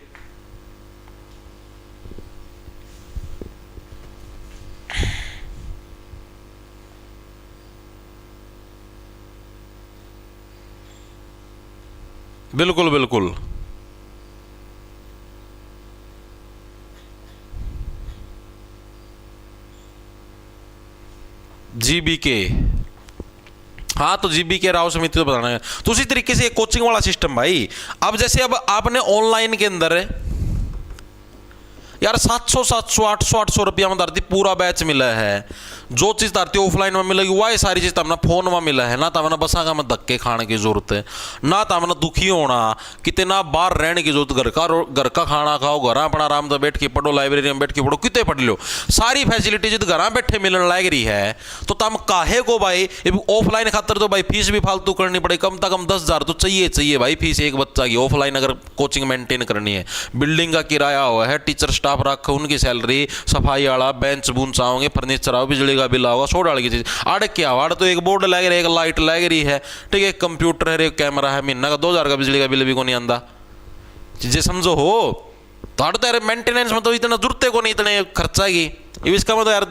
बिल्कुल बिल्कुल। GBK, हाँ तो GBK राव समिति तो बताना है। तो उसी तरीके से कोचिंग वाला सिस्टम भाई। अब जैसे अब आपने ऑनलाइन के अंदर यार 700 800 रुपया में धरती पूरा बैच मिला है। जो चीज़ धरती ऑफलाइन में मिलेगी वही सारी चीज़ तमना फोन में मिला है ना। तमना बसा का में धक्के खाने की जरूरत है ना, तमना दुखी होना कितना बार रहने की जरूरत। घर का खाना खाओ, घर अपना आराम से बैठ के पढ़ो, लाइब्रेरी में बैठ के पढ़ो, कितने पढ़ लो। सारी फैसिलिटी जित घर बैठे मिलने लग रही है तो तम काहे को भाई ऑफलाइन खातर तो भाई फीस भी फालतू करनी पड़े। कम से कम 10,000 तो चाहिए भाई फीस एक बच्चा की, ऑफलाइन अगर कोचिंग मेंटेन करनी है। बिल्डिंग का किराया हुआ है, टीचर स्टाफ रखो, उनकी सैलरी, सफाई वाला, बेंच बूंच आओगे, फर्नीचर आओ, बिजली का बिल आओगा, 100 डाल की चीज आड़ क्या आड़ तो एक बोर्ड लग रही है, एक लाइट लग रही है, ठीक है, एक कंप्यूटर है, एक कैमरा है, महीना का 2,000 का बिजली का बिल भी को नहीं आंदा। चीजें समझो हो तो आड़ तो यार मेंटेनेंस में तो इतना जरूरत को नहीं, इतने खर्चा की। इसका मतलब यार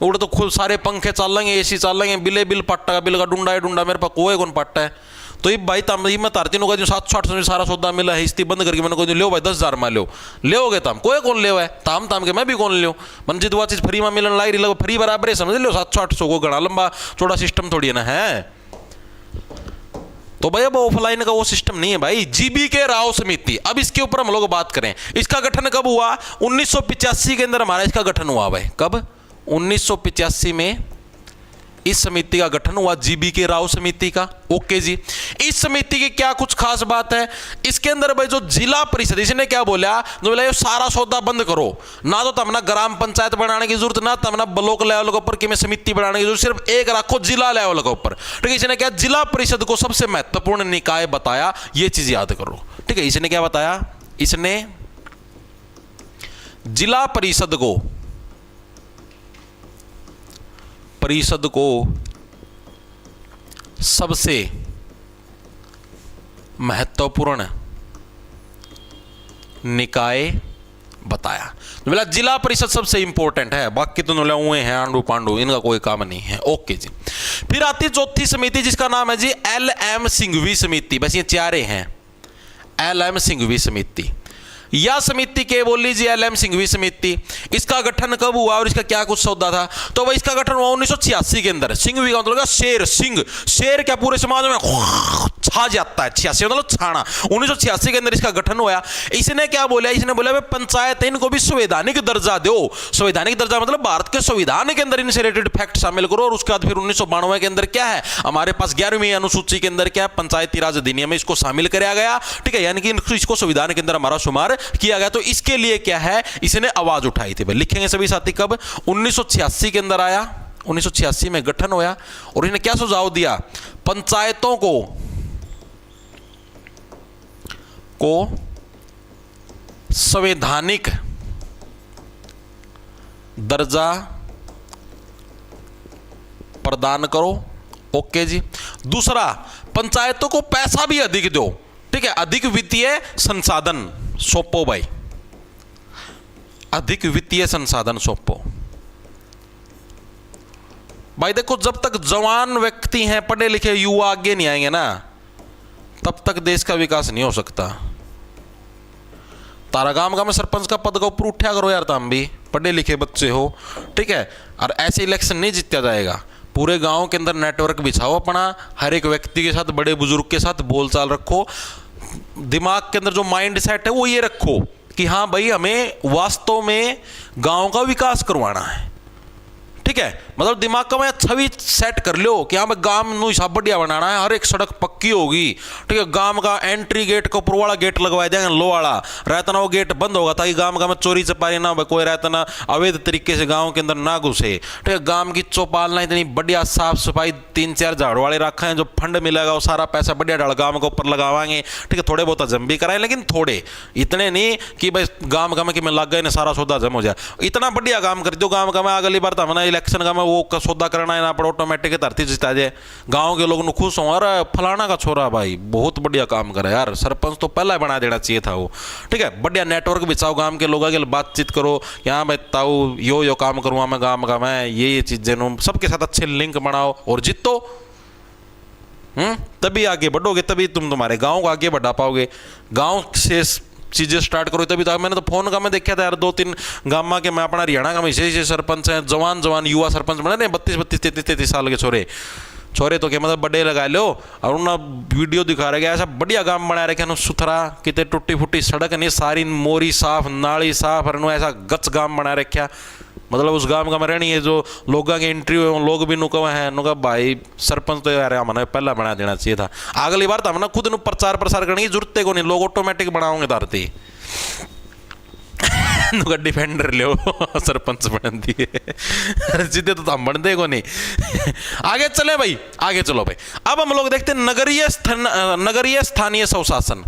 उड़ तो खुद सारे पंखे चलेंगे, AC चलेंगे, बिल पट्टा का बिल का डूंडा है डूंडा, मेरे पास कोई कौन पट्टा है। तो ये भाई तम मैं तारती नो 700-800 में सारा सौदा मिला है, इस्ती बंद करके मैंने कोई लो भाई 10,000 में लोगे तम कोई कौन ले है ताम के मैं भी कौन लो। मन जित वो चीज़ फ्री में मिलने लाग रही लगो, फ्री बराबर है समझ लो। 700-800 को घना लंबा चौड़ा सिस्टम थोड़ी है ना है। तो भाई अब ऑफलाइन का वो सिस्टम नहीं है भाई। GBK राव समिति, अब इसके ऊपर हम लोग बात करें, इसका गठन कब हुआ? 1985 के अंदर हमारा इसका गठन हुआ भाई। कब? 1985 में इस समिति का गठन हुआ, GBK राव समिति का। ओके जी। इस समिति की क्या कुछ खास बात है इसके अंदर भाई? जो जिला परिषद, इसने क्या बोला? जो बोला ये सारा सौदा बंद करो ना, तो तमना ग्राम पंचायत बनाने की जरूरत ना, तमना ब्लॉक लेवल के ऊपर कि समिति बनाने की जरूरत, सिर्फ एक रखो जिला लेवल के ऊपर, ठीक है। इसने क्या जिला परिषद को सबसे महत्वपूर्ण निकाय बताया, ये चीज याद करो, ठीक है। इसने क्या बताया? इसने जिला परिषद को सबसे महत्वपूर्ण निकाय बताया। तो बोला जिला परिषद सबसे इंपॉर्टेंट है, बाकी तो हुए हैं आंडू पांडू, इनका कोई काम नहीं है। ओके जी। फिर आती चौथी समिति जिसका नाम है जी LM सिंघवी समिति। बस ये चारे हैं, LM सिंघवी समिति। यह समिति के बोल लीजिए LM सिंघवी समिति। इसका गठन कब हुआ और इसका क्या कुछ सौदा था? तो भाई इसका गठन हुआ 1986 के अंदर। सिंघवी का मतलब शेर, सिंह, शेर क्या पूरे समाज में छा जाता है, 86 मतलब छाना। 1986 के अंदर इसका गठन हुआ। इसने क्या बोला? इसने बोला भाई पंचायत इनको भी संवैधानिक दर्जा दो। संवैधानिक दर्जा मतलब भारत के संविधान के अंदर इनसे रिलेटेड फैक्ट शामिल करो। और उसके बाद फिर 1992 के अंदर क्या है हमारे पास 11वीं अनुसूची के अंदर क्या है, पंचायती राज अधिनियम में इसको शामिल कराया गया। ठीक है, यानी कि इसको संविधान के अंदर हमारा शुमार किया गया। तो इसके लिए क्या है, इसने आवाज उठाई थी। भाई लिखेंगे सभी साथी कब? 1986 के अंदर आया, 1986 में गठन होया। और इन्हें क्या सुझाव दिया? पंचायतों को संवैधानिक दर्जा प्रदान करो। ओके जी। दूसरा, पंचायतों को पैसा भी अधिक दो। ठीक है, अधिक वित्तीय संसाधन सौंपो भाई, अधिक वित्तीय संसाधन सौंपो। भाई देखो, जब तक जवान व्यक्ति हैं, पढ़े लिखे युवा आगे नहीं आएंगे ना, तब तक देश का विकास नहीं हो सकता। तारा गांव में सरपंच का पद का ऊपर उठा करो यार, तुम भी पढ़े लिखे बच्चे हो। ठीक है, और ऐसे इलेक्शन नहीं जीता जाएगा। पूरे गांव के अंदर नेटवर्क बिछाओ अपना, हर एक व्यक्ति के साथ, बड़े बुजुर्ग के साथ बोलचाल रखो। दिमाग के अंदर जो माइंड सेट है वो ये रखो कि हाँ भाई हमें वास्तव में गांव का विकास करवाना है। ठीक है, मतलब दिमाग का मैं छवि सेट कर लो कि हाँ भाई गांव में हिसाब बढ़िया बनाना है, हर एक सड़क पक्की होगी। ठीक है, गांव का एंट्री गेट को ऊपर वाला गेट लगवाया जाएगा, लो वाला रहता ना वो गेट बंद होगा ताकि गांव का में चोरी चपारी ना, कोई रहता ना अवैध तरीके से गांव के अंदर ना घुसे। ठीक है, गांव की चौपालना इतनी बढ़िया साफ सफाई, 3-4 झाड़ू वाले रखा है, जो फंड मिलेगा वो सारा पैसा बढ़िया डाल गांव के ऊपर लगावाएंगे। ठीक है, थोड़े बहुत जम भी कराएं, लेकिन थोड़े, इतने नहीं कि भाई गांव का में कि मैं लग गए ना सारा सौदा जम हो जाए। इतना बढ़िया काम कर दो गांव का में, अगली बार तो इलेक्शन का में वो का सौदा करना है ना पड़े, ऑटोमेटिक धरती जिता जाए। गांव के लोग खुश हों, अरे फलाना का छोरा भाई बहुत बढ़िया काम करे यार, सरपंच तो पहला बना देना चाहिए था वो। ठीक है, बढ़िया नेटवर्क बिछाओ, गांव के लोगों के बातचीत करो, यहाँ मैं ताऊ यो काम करूँगा मैं गांव का, मैं ये चीजें सबके साथ अच्छे लिंक बनाओ और जीतो। तभी आगे बढ़ोगे, तभी तुम तुम्हारे गांव को आगे बढ़ा पाओगे। गांव से चीजें स्टार्ट करो तभी तो। मैंने तो फोन का मैं देखा था यार, 2-3 गांव के मैं अपना हरियाणा का में इसे सरपंच हैं, जवान युवा सरपंच बने थे, 32, 33 साल के छोरे तो क्या मतलब बड़े लगा लो। और उन्होंने वीडियो दिखा रहे ऐसा बढ़िया गांव बना रखे, सुथरा, कितने टूटी फूटी सड़क नहीं, सारी मोरी साफ, नाली साफ, और ऐसा गच गांव बना रखा। मतलब उस गांव का में रहनी है, जो लोगों के इंटरव्यू लोग भी नुका है, नुका भाई सरपंच तो यार हमने पहला बना देना चाहिए था। अगली बार तो हमने खुद प्रचार प्रसार करने की जरूरत को नहीं, लोग ऑटोमेटिक बनाओगे धरती। नुका डिफेंडर लो सरपंच बन दिए, सीधे तो हम बनते को नहीं। आगे चले भाई, आगे चलो भाई। अब हम लोग देखते हैं नगरीय स्थानीय स्वशासन।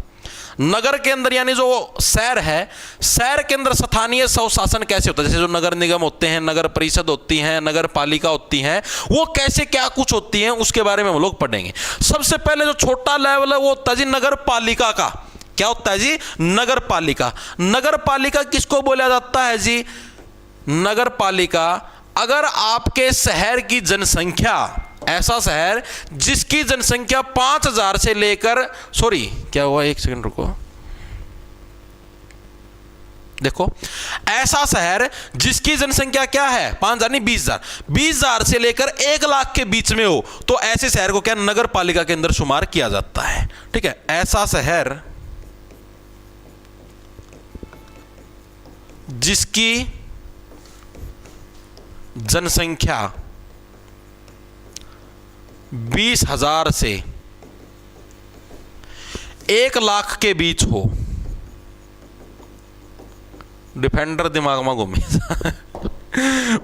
नगर के अंदर यानी जो शहर है, शहर के अंदर स्थानीय स्वशासन कैसे होता है? जैसे जो नगर निगम होते हैं, नगर परिषद होती हैं, नगर पालिका होती हैं, वो कैसे क्या कुछ होती हैं उसके बारे में हम लोग पढ़ेंगे। सबसे पहले जो छोटा लेवल है वो होता है जी नगर पालिका का। क्या होता है जी? नगर पालिका। नगर पालिका किसको बोला जाता है जी? नगर पालिका अगर आपके शहर की जनसंख्या, ऐसा शहर जिसकी जनसंख्या 5000 से लेकर, सॉरी क्या हुआ, एक सेकंड रुको, देखो, ऐसा शहर जिसकी जनसंख्या क्या है 5000 नहीं 20000, 20000 से लेकर 1 लाख के बीच में हो, तो ऐसे शहर को क्या नगर पालिका के अंदर शुमार किया जाता है। ठीक है, ऐसा शहर जिसकी जनसंख्या 20,000 से 1 लाख के बीच हो। डिफेंडर दिमाग में घूमे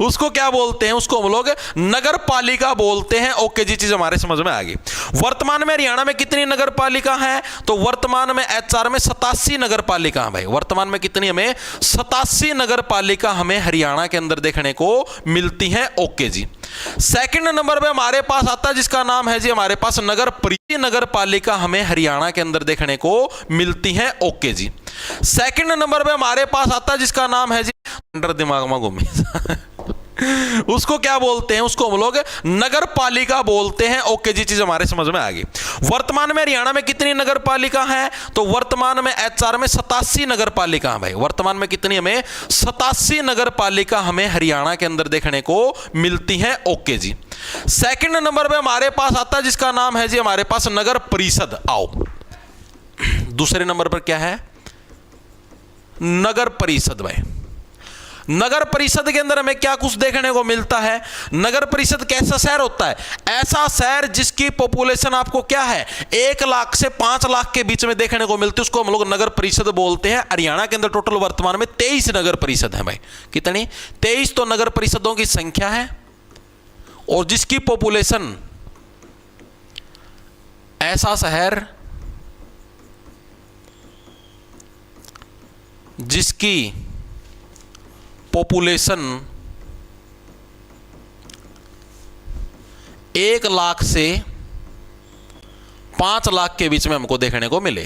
उसको क्या बोलते हैं? उसको हम लोग नगर पालिका बोलते हैं। ओके जी, चीज हमारे समझ में आ गई। वर्तमान में हरियाणा में कितनी नगर पालिका है? तो वर्तमान में HR में 87 नगर पालिका है भाई। वर्तमान में कितनी? हमें 87 नगर पालिका हमें हरियाणा के अंदर देखने को मिलती हैं। ओके जी। सेकंड नंबर पे हमारे पास आता है जिसका नाम है जी हमारे पास नगर परिषद। नगर पालिका हमें हरियाणा के अंदर देखने को मिलती हैं। ओके जी। सेकंड नंबर पे हमारे पास आता है जिसका नाम है जी, दिमाग में घूमे उसको क्या बोलते हैं, उसको हम लोग नगर पालिका बोलते हैं। ओके जी, चीज हमारे समझ में आ गई। वर्तमान में हरियाणा में कितनी नगर पालिका है? तो वर्तमान में एचआर में 87 नगर पालिका है भाई। वर्तमान में कितनी, हमें 87 नगर पालिका हमें हरियाणा के अंदर देखने को मिलती है। ओके जी, सेकंड नंबर पे हमारे पास आता है जिसका नाम है जी हमारे पास नगर परिषद। आओ, दूसरे नंबर पर क्या है? नगर परिषद भाई। नगर परिषद के अंदर हमें क्या कुछ देखने को मिलता है? नगर परिषद कैसा शहर होता है? ऐसा शहर जिसकी पॉपुलेशन आपको क्या है, 1 लाख से 5 लाख के बीच में देखने को मिलती है, उसको हम लोग नगर परिषद बोलते हैं। हरियाणा के अंदर टोटल वर्तमान में 23 नगर परिषद है भाई। कितनी? 23 तो नगर परिषदों की संख्या है, और जिसकी पॉपुलेशन, ऐसा शहर जिसकी पॉपुलेशन 1 लाख से 5 लाख के बीच में हमको देखने को मिले,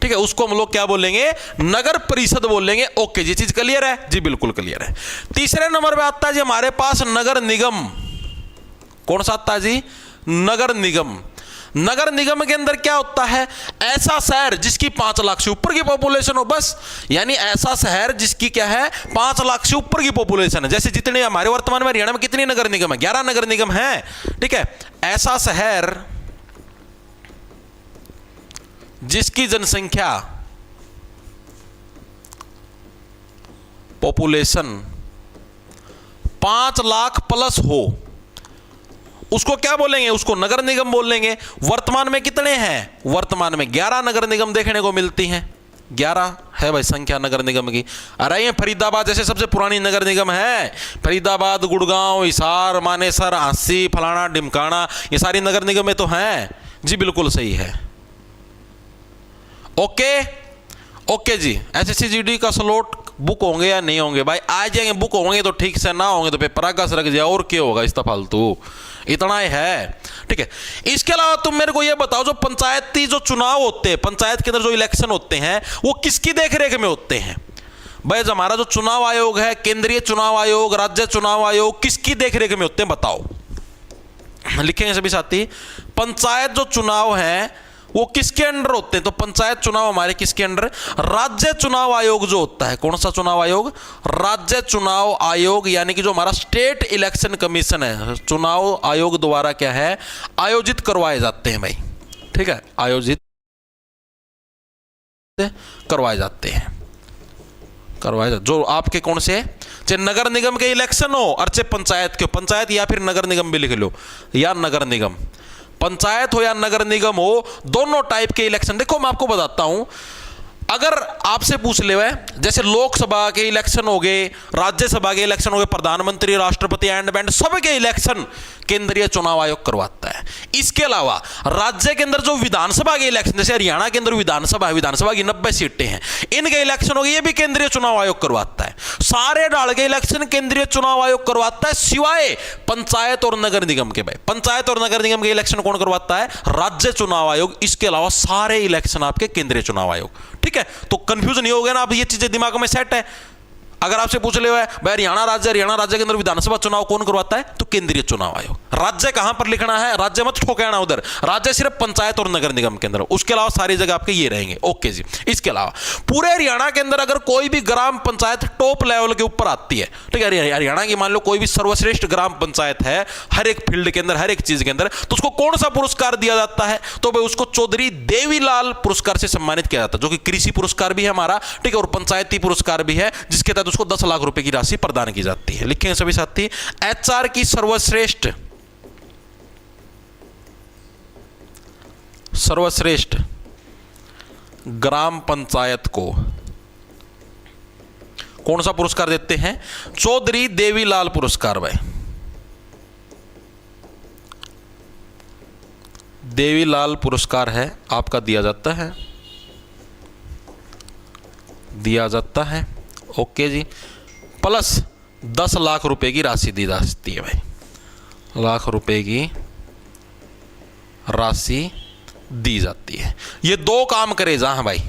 ठीक है, उसको हम लोग क्या बोलेंगे? नगर परिषद बोलेंगे। ओके जी, चीज क्लियर है जी? बिल्कुल क्लियर है। तीसरे नंबर पे आता है जी हमारे पास नगर निगम। कौन सा आता है जी? नगर निगम। नगर निगम के अंदर क्या होता है? ऐसा शहर जिसकी 5 लाख से ऊपर की पॉपुलेशन हो, बस, यानी ऐसा शहर जिसकी क्या है, 5 लाख से ऊपर की पॉपुलेशन है। जैसे जितने हमारे वर्तमान में हरियाणा में कितनी नगर निगम है? 11 नगर निगम है, ठीक है। ऐसा शहर जिसकी जनसंख्या, पॉपुलेशन 5 लाख प्लस हो, उसको क्या बोलेंगे? उसको नगर निगम बोलेंगे। वर्तमान में कितने हैं? वर्तमान में 11 नगर निगम देखने को मिलती हैं। 11 है भाई संख्या नगर निगम की। अरे ये फरीदाबाद जैसे सबसे पुरानी नगर निगम है, फरीदाबाद, गुड़गांव, हिसार, मानेसर, आसी, फलाना, डिमकाना, ये सारी नगर निगम में तो हैं जी। बिल्कुल सही है। ओके जी, SSC-GD का स्लॉट बुक होंगे या नहीं होंगे भाई? आ जाएंगे, बुक होंगे तो ठीक से, ना होंगे तो पेपर आगा से रख जाए, और क्या होगा इतना फालतू, इतना ही है, ठीक है। इसके अलावा तुम मेरे को यह बताओ, जो पंचायती जो चुनाव होते हैं, पंचायत के अंदर जो इलेक्शन होते हैं, वो किसकी देखरेख में होते हैं भाई? जो हमारा जो चुनाव आयोग है, केंद्रीय चुनाव आयोग, राज्य चुनाव आयोग, किसकी देखरेख में होते हैं बताओ? लिखेंगे सभी साथी। पंचायत जो चुनाव है वो किसके अंडर होते हैं? तो पंचायत चुनाव हमारे किसके अंडर? राज्य चुनाव आयोग जो होता है। कौन सा चुनाव आयोग? राज्य चुनाव आयोग, यानी कि जो हमारा स्टेट इलेक्शन कमीशन है, चुनाव आयोग द्वारा क्या है, आयोजित करवाए जाते हैं भाई, ठीक है, आयोजित करवाए जाते हैं, जो आपके कौन से, चाहे नगर निगम के इलेक्शन हो और चाहे पंचायत के, पंचायत या फिर नगर निगम भी लिख लो, या नगर निगम, पंचायत हो या नगर निगम हो, दोनों टाइप के इलेक्शन। देखो मैं आपको बताता हूं, अगर आपसे पूछ ले हुए, जैसे लोकसभा के इलेक्शन हो गए, राज्यसभा के इलेक्शन हो गए, प्रधानमंत्री, राष्ट्रपति, एंड बैंड, सबके इलेक्शन केंद्रीय चुनाव आयोग करवाता है। इसके अलावा राज्य के अंदर जो विधानसभा के इलेक्शन, जैसे हरियाणा के अंदर विधानसभा है, विधानसभा की 90 सीटें हैं, इनके इलेक्शन हो गए, ये भी केंद्रीय चुनाव आयोग करवाता है। सारे डाल के इलेक्शन केंद्रीय चुनाव आयोग करवाता है, सिवाय पंचायत और नगर निगम के। भाई पंचायत और नगर निगम के इलेक्शन कौन करवाता है? राज्य चुनाव आयोग। इसके अलावा सारे इलेक्शन आपके केंद्रीय चुनाव आयोग, ठीक है। तो कंफ्यूजन नहीं हो गया ना, अब ये चीजें दिमाग में सेट है। अगर आपसे पूछ ले भाई हरियाणा राज्य के अंदर विधानसभा चुनाव कौन करवाता है, तो केंद्रीय चुनाव आयोग। राज्य कहां पर लिखना है, राज्य मत ठोकाना उधर, राज्य सिर्फ पंचायत और नगर निगम के अंदर, उसके अलावा सारी जगह आपके ये रहेंगे। ओके जी। इसके अलावा पूरे हरियाणा के अंदर अगर कोई भी ग्राम पंचायत टॉप लेवल के ऊपर आती है, ठीक है, हरियाणा की मान लो कोई भी सर्वश्रेष्ठ ग्राम पंचायत है हर एक फील्ड के अंदर, हर एक चीज के अंदर, तो उसको कौन सा पुरस्कार दिया जाता है? तो भाई उसको चौधरी देवीलाल पुरस्कार से सम्मानित किया जाता है, जो कि कृषि पुरस्कार भी है हमारा, ठीक है, और पंचायती पुरस्कार भी है, जिसके तहत उसको 10 लाख रुपए की राशि प्रदान की जाती है। लिखेंगे सभी साथी, एचआर की सर्वश्रेष्ठ ग्राम पंचायत को कौन सा पुरस्कार देते हैं? चौधरी देवीलाल पुरस्कार। भाई देवीलाल पुरस्कार है आपका, दिया जाता है। ओके जी। प्लस 10 लाख रुपए की राशि दी जाती है। भाई लाख रुपए की राशि दी जाती है। ये 2 काम करे जहां भाई,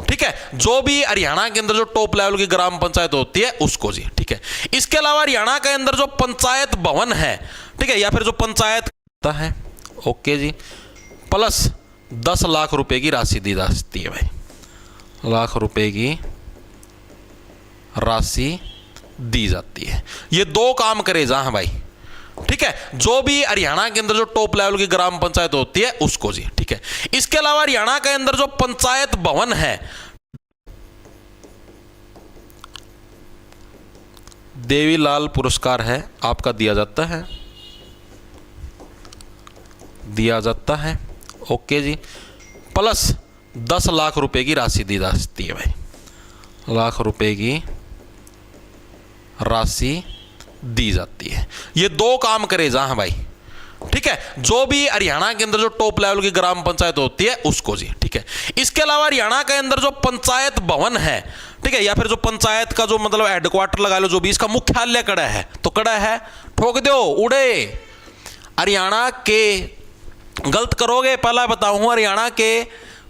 ठीक है, जो भी हरियाणा के अंदर जो टॉप लेवल की ग्राम पंचायत होती है उसको जी। ठीक है, इसके अलावा हरियाणा के अंदर जो पंचायत भवन है, ठीक है, या फिर जो पंचायत है, ओके जी, प्लस 10 लाख रुपए की राशि दी जा सकती है भाई, लाख रुपए की राशि दी जाती है। ये दो काम करे जहां भाई, ठीक है, जो भी हरियाणा के अंदर जो टॉप लेवल की ग्राम पंचायत होती है उसको जी। ठीक है, इसके अलावा हरियाणा के अंदर जो पंचायत भवन है, देवीलाल पुरस्कार है आपका दिया जाता है, ओके जी, प्लस 10 लाख रुपए की राशि दी जा सकती है भाई, लाख रुपए की राशि दी जाती है। ये दो काम करे जहां भाई, ठीक है, जो भी हरियाणा के अंदर जो टॉप लेवल की ग्राम पंचायत होती है उसको जी। ठीक है, इसके अलावा हरियाणा के अंदर जो पंचायत भवन है, ठीक है, या फिर जो पंचायत का जो मतलब हेडक्वार्टर लगा लो, जो भी इसका मुख्यालय कड़ा है, तो कड़ा है, ठोक दो उड़े हरियाणा के, गलत करोगे पहला बताऊं, हरियाणा के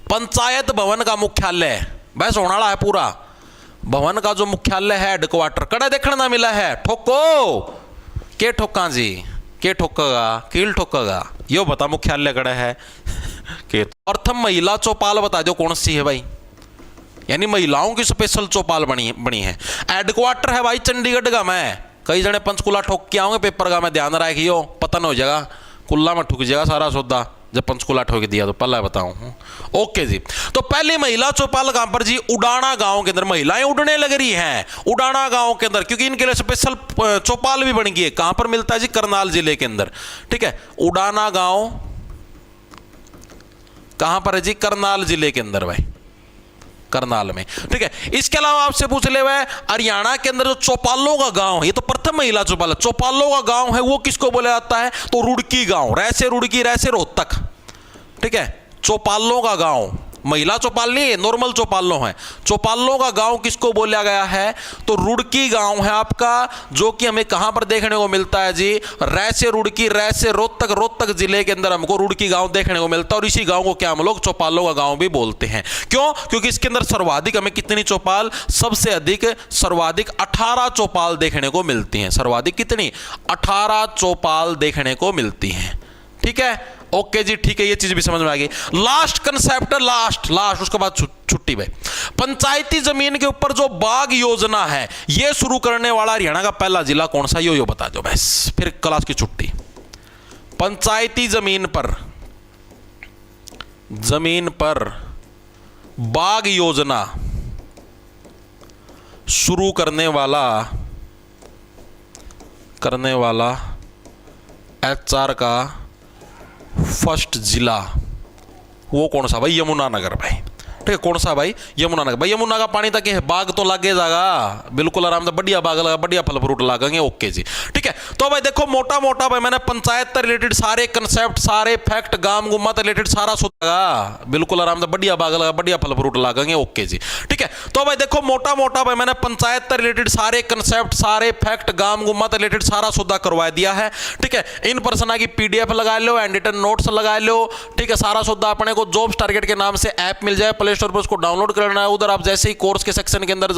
पंचायत भवन का मुख्यालय बस होने वाला है, पूरा भवन का जो मुख्यालय है, हेडक्वार्टर कड़ा देखने ना मिला है, ठोको के ठोका जी, के ठोकेगा, कील ठोकेगा, यो बता मुख्यालय कड़ा है के। प्रथम महिला चौपाल बता दो कौन सी है भाई, यानी महिलाओं की स्पेशल चौपाल बनी है। हेडक्वार्टर है भाई चंडीगढ़ का, मैं कई जने पंचकुला ठोक के आओगे पेपर का, मैं ध्यान रखियो, पतन हो जाएगा, कुल्ला में ठुक जाएगा सारा सौदा जब पंचकुला ठोक दिया तो, पहला बताऊं, ओके जी। तो पहली महिला चौपाल कहां पर जी, उडाना गांव के अंदर महिलाएं उड़ने लग रही हैं, उडाना गांव के अंदर, क्योंकि इनके लिए स्पेशल चौपाल भी बन गई है। कहां पर मिलता है जी, करनाल जिले के अंदर। ठीक है, उडाना गांव कहां पर है जी, करनाल जिले के अंदर भाई, करनाल में। ठीक है, इसके अलावा आपसे पूछ ले हुए हरियाणा के अंदर जो चौपालों का गांव है, ये तो प्रथम महिला चौपाल है, चौपालों का गांव है वो किसको बोला जाता है, तो रुड़की गांव, रैसे रुड़की रैसे रोहतक। ठीक है, चौपालों का गांव, महिला चौपाल नहीं है, नॉर्मल चौपालों है, चौपालों का गांव किसको बोला गया है, तो रुड़की गांव है आपका, जो कि हमें कहां पर देखने को मिलता है जी, रैसे रुड़की रैसे रोहतक, रोहतक जिले के अंदर हमको रुड़की गांव देखने को मिलता है। और इसी गांव को क्या हम लोग चौपालों का गांव भी बोलते हैं। क्यों, क्योंकि इसके अंदर सर्वाधिक हमें कितनी चौपाल, सबसे अधिक सर्वाधिक 18 चौपाल देखने को मिलती हैं। सर्वाधिक कितनी, 18 चौपाल देखने को मिलती हैं। ठीक है, ओके जी, ठीक है, ये चीज भी समझ में आ गई। लास्ट कंसेप्ट है, लास्ट उसके बाद छुट्टी भाई। पंचायती जमीन के ऊपर जो बाग योजना है, ये शुरू करने वाला हरियाणा का पहला जिला कौन सा, यो बता दो बस, फिर क्लास की छुट्टी। पंचायती जमीन पर बाग योजना शुरू करने वाला HR का फर्स्ट जिला वो कौन सा भाई, यमुनानगर भाई। ठीक है, कौन सा भाई, यमुनानगर भाई। यमुना का पानी तक है, बाग तो लगे जाएगा बिल्कुल आराम से, बढ़िया बाग लगा, बढ़िया फल फ्रूट लागेंगे, ओके जी। ठीक है, तो भाई देखो मोटा मोटा भाई मैंने पंचायत से रिलेटेड सारे कंसेप्ट, सारे फैक्ट, गांव गुम्मा से रिलेटेड सारा सुना, बिल्कुल आराम से, बढ़िया बाग लगा, बढ़िया फल फ्रूट लागेंगे, ओके जी। ठीक है, तो भाई देखो मोटा मोटा भाई मैंने पंचायत से रिलेटेड सारे कंसेप्ट, सारे फैक्ट, गांव गुम्मा से रिलेटेड सारा सुधा करवा दिया है। ठीक है, इन पर्सन की PDF लगा लो, एंड रिटन नोट्स लगा लो। ठीक है, सारा सुधा अपने को जॉब्स टारगेट के नाम से ऐप मिल जाए, प्ले स्टोर पर उसको डाउनलोड करना है। उधर आप जैसे ही कोर्स के सेक्शन के अंदर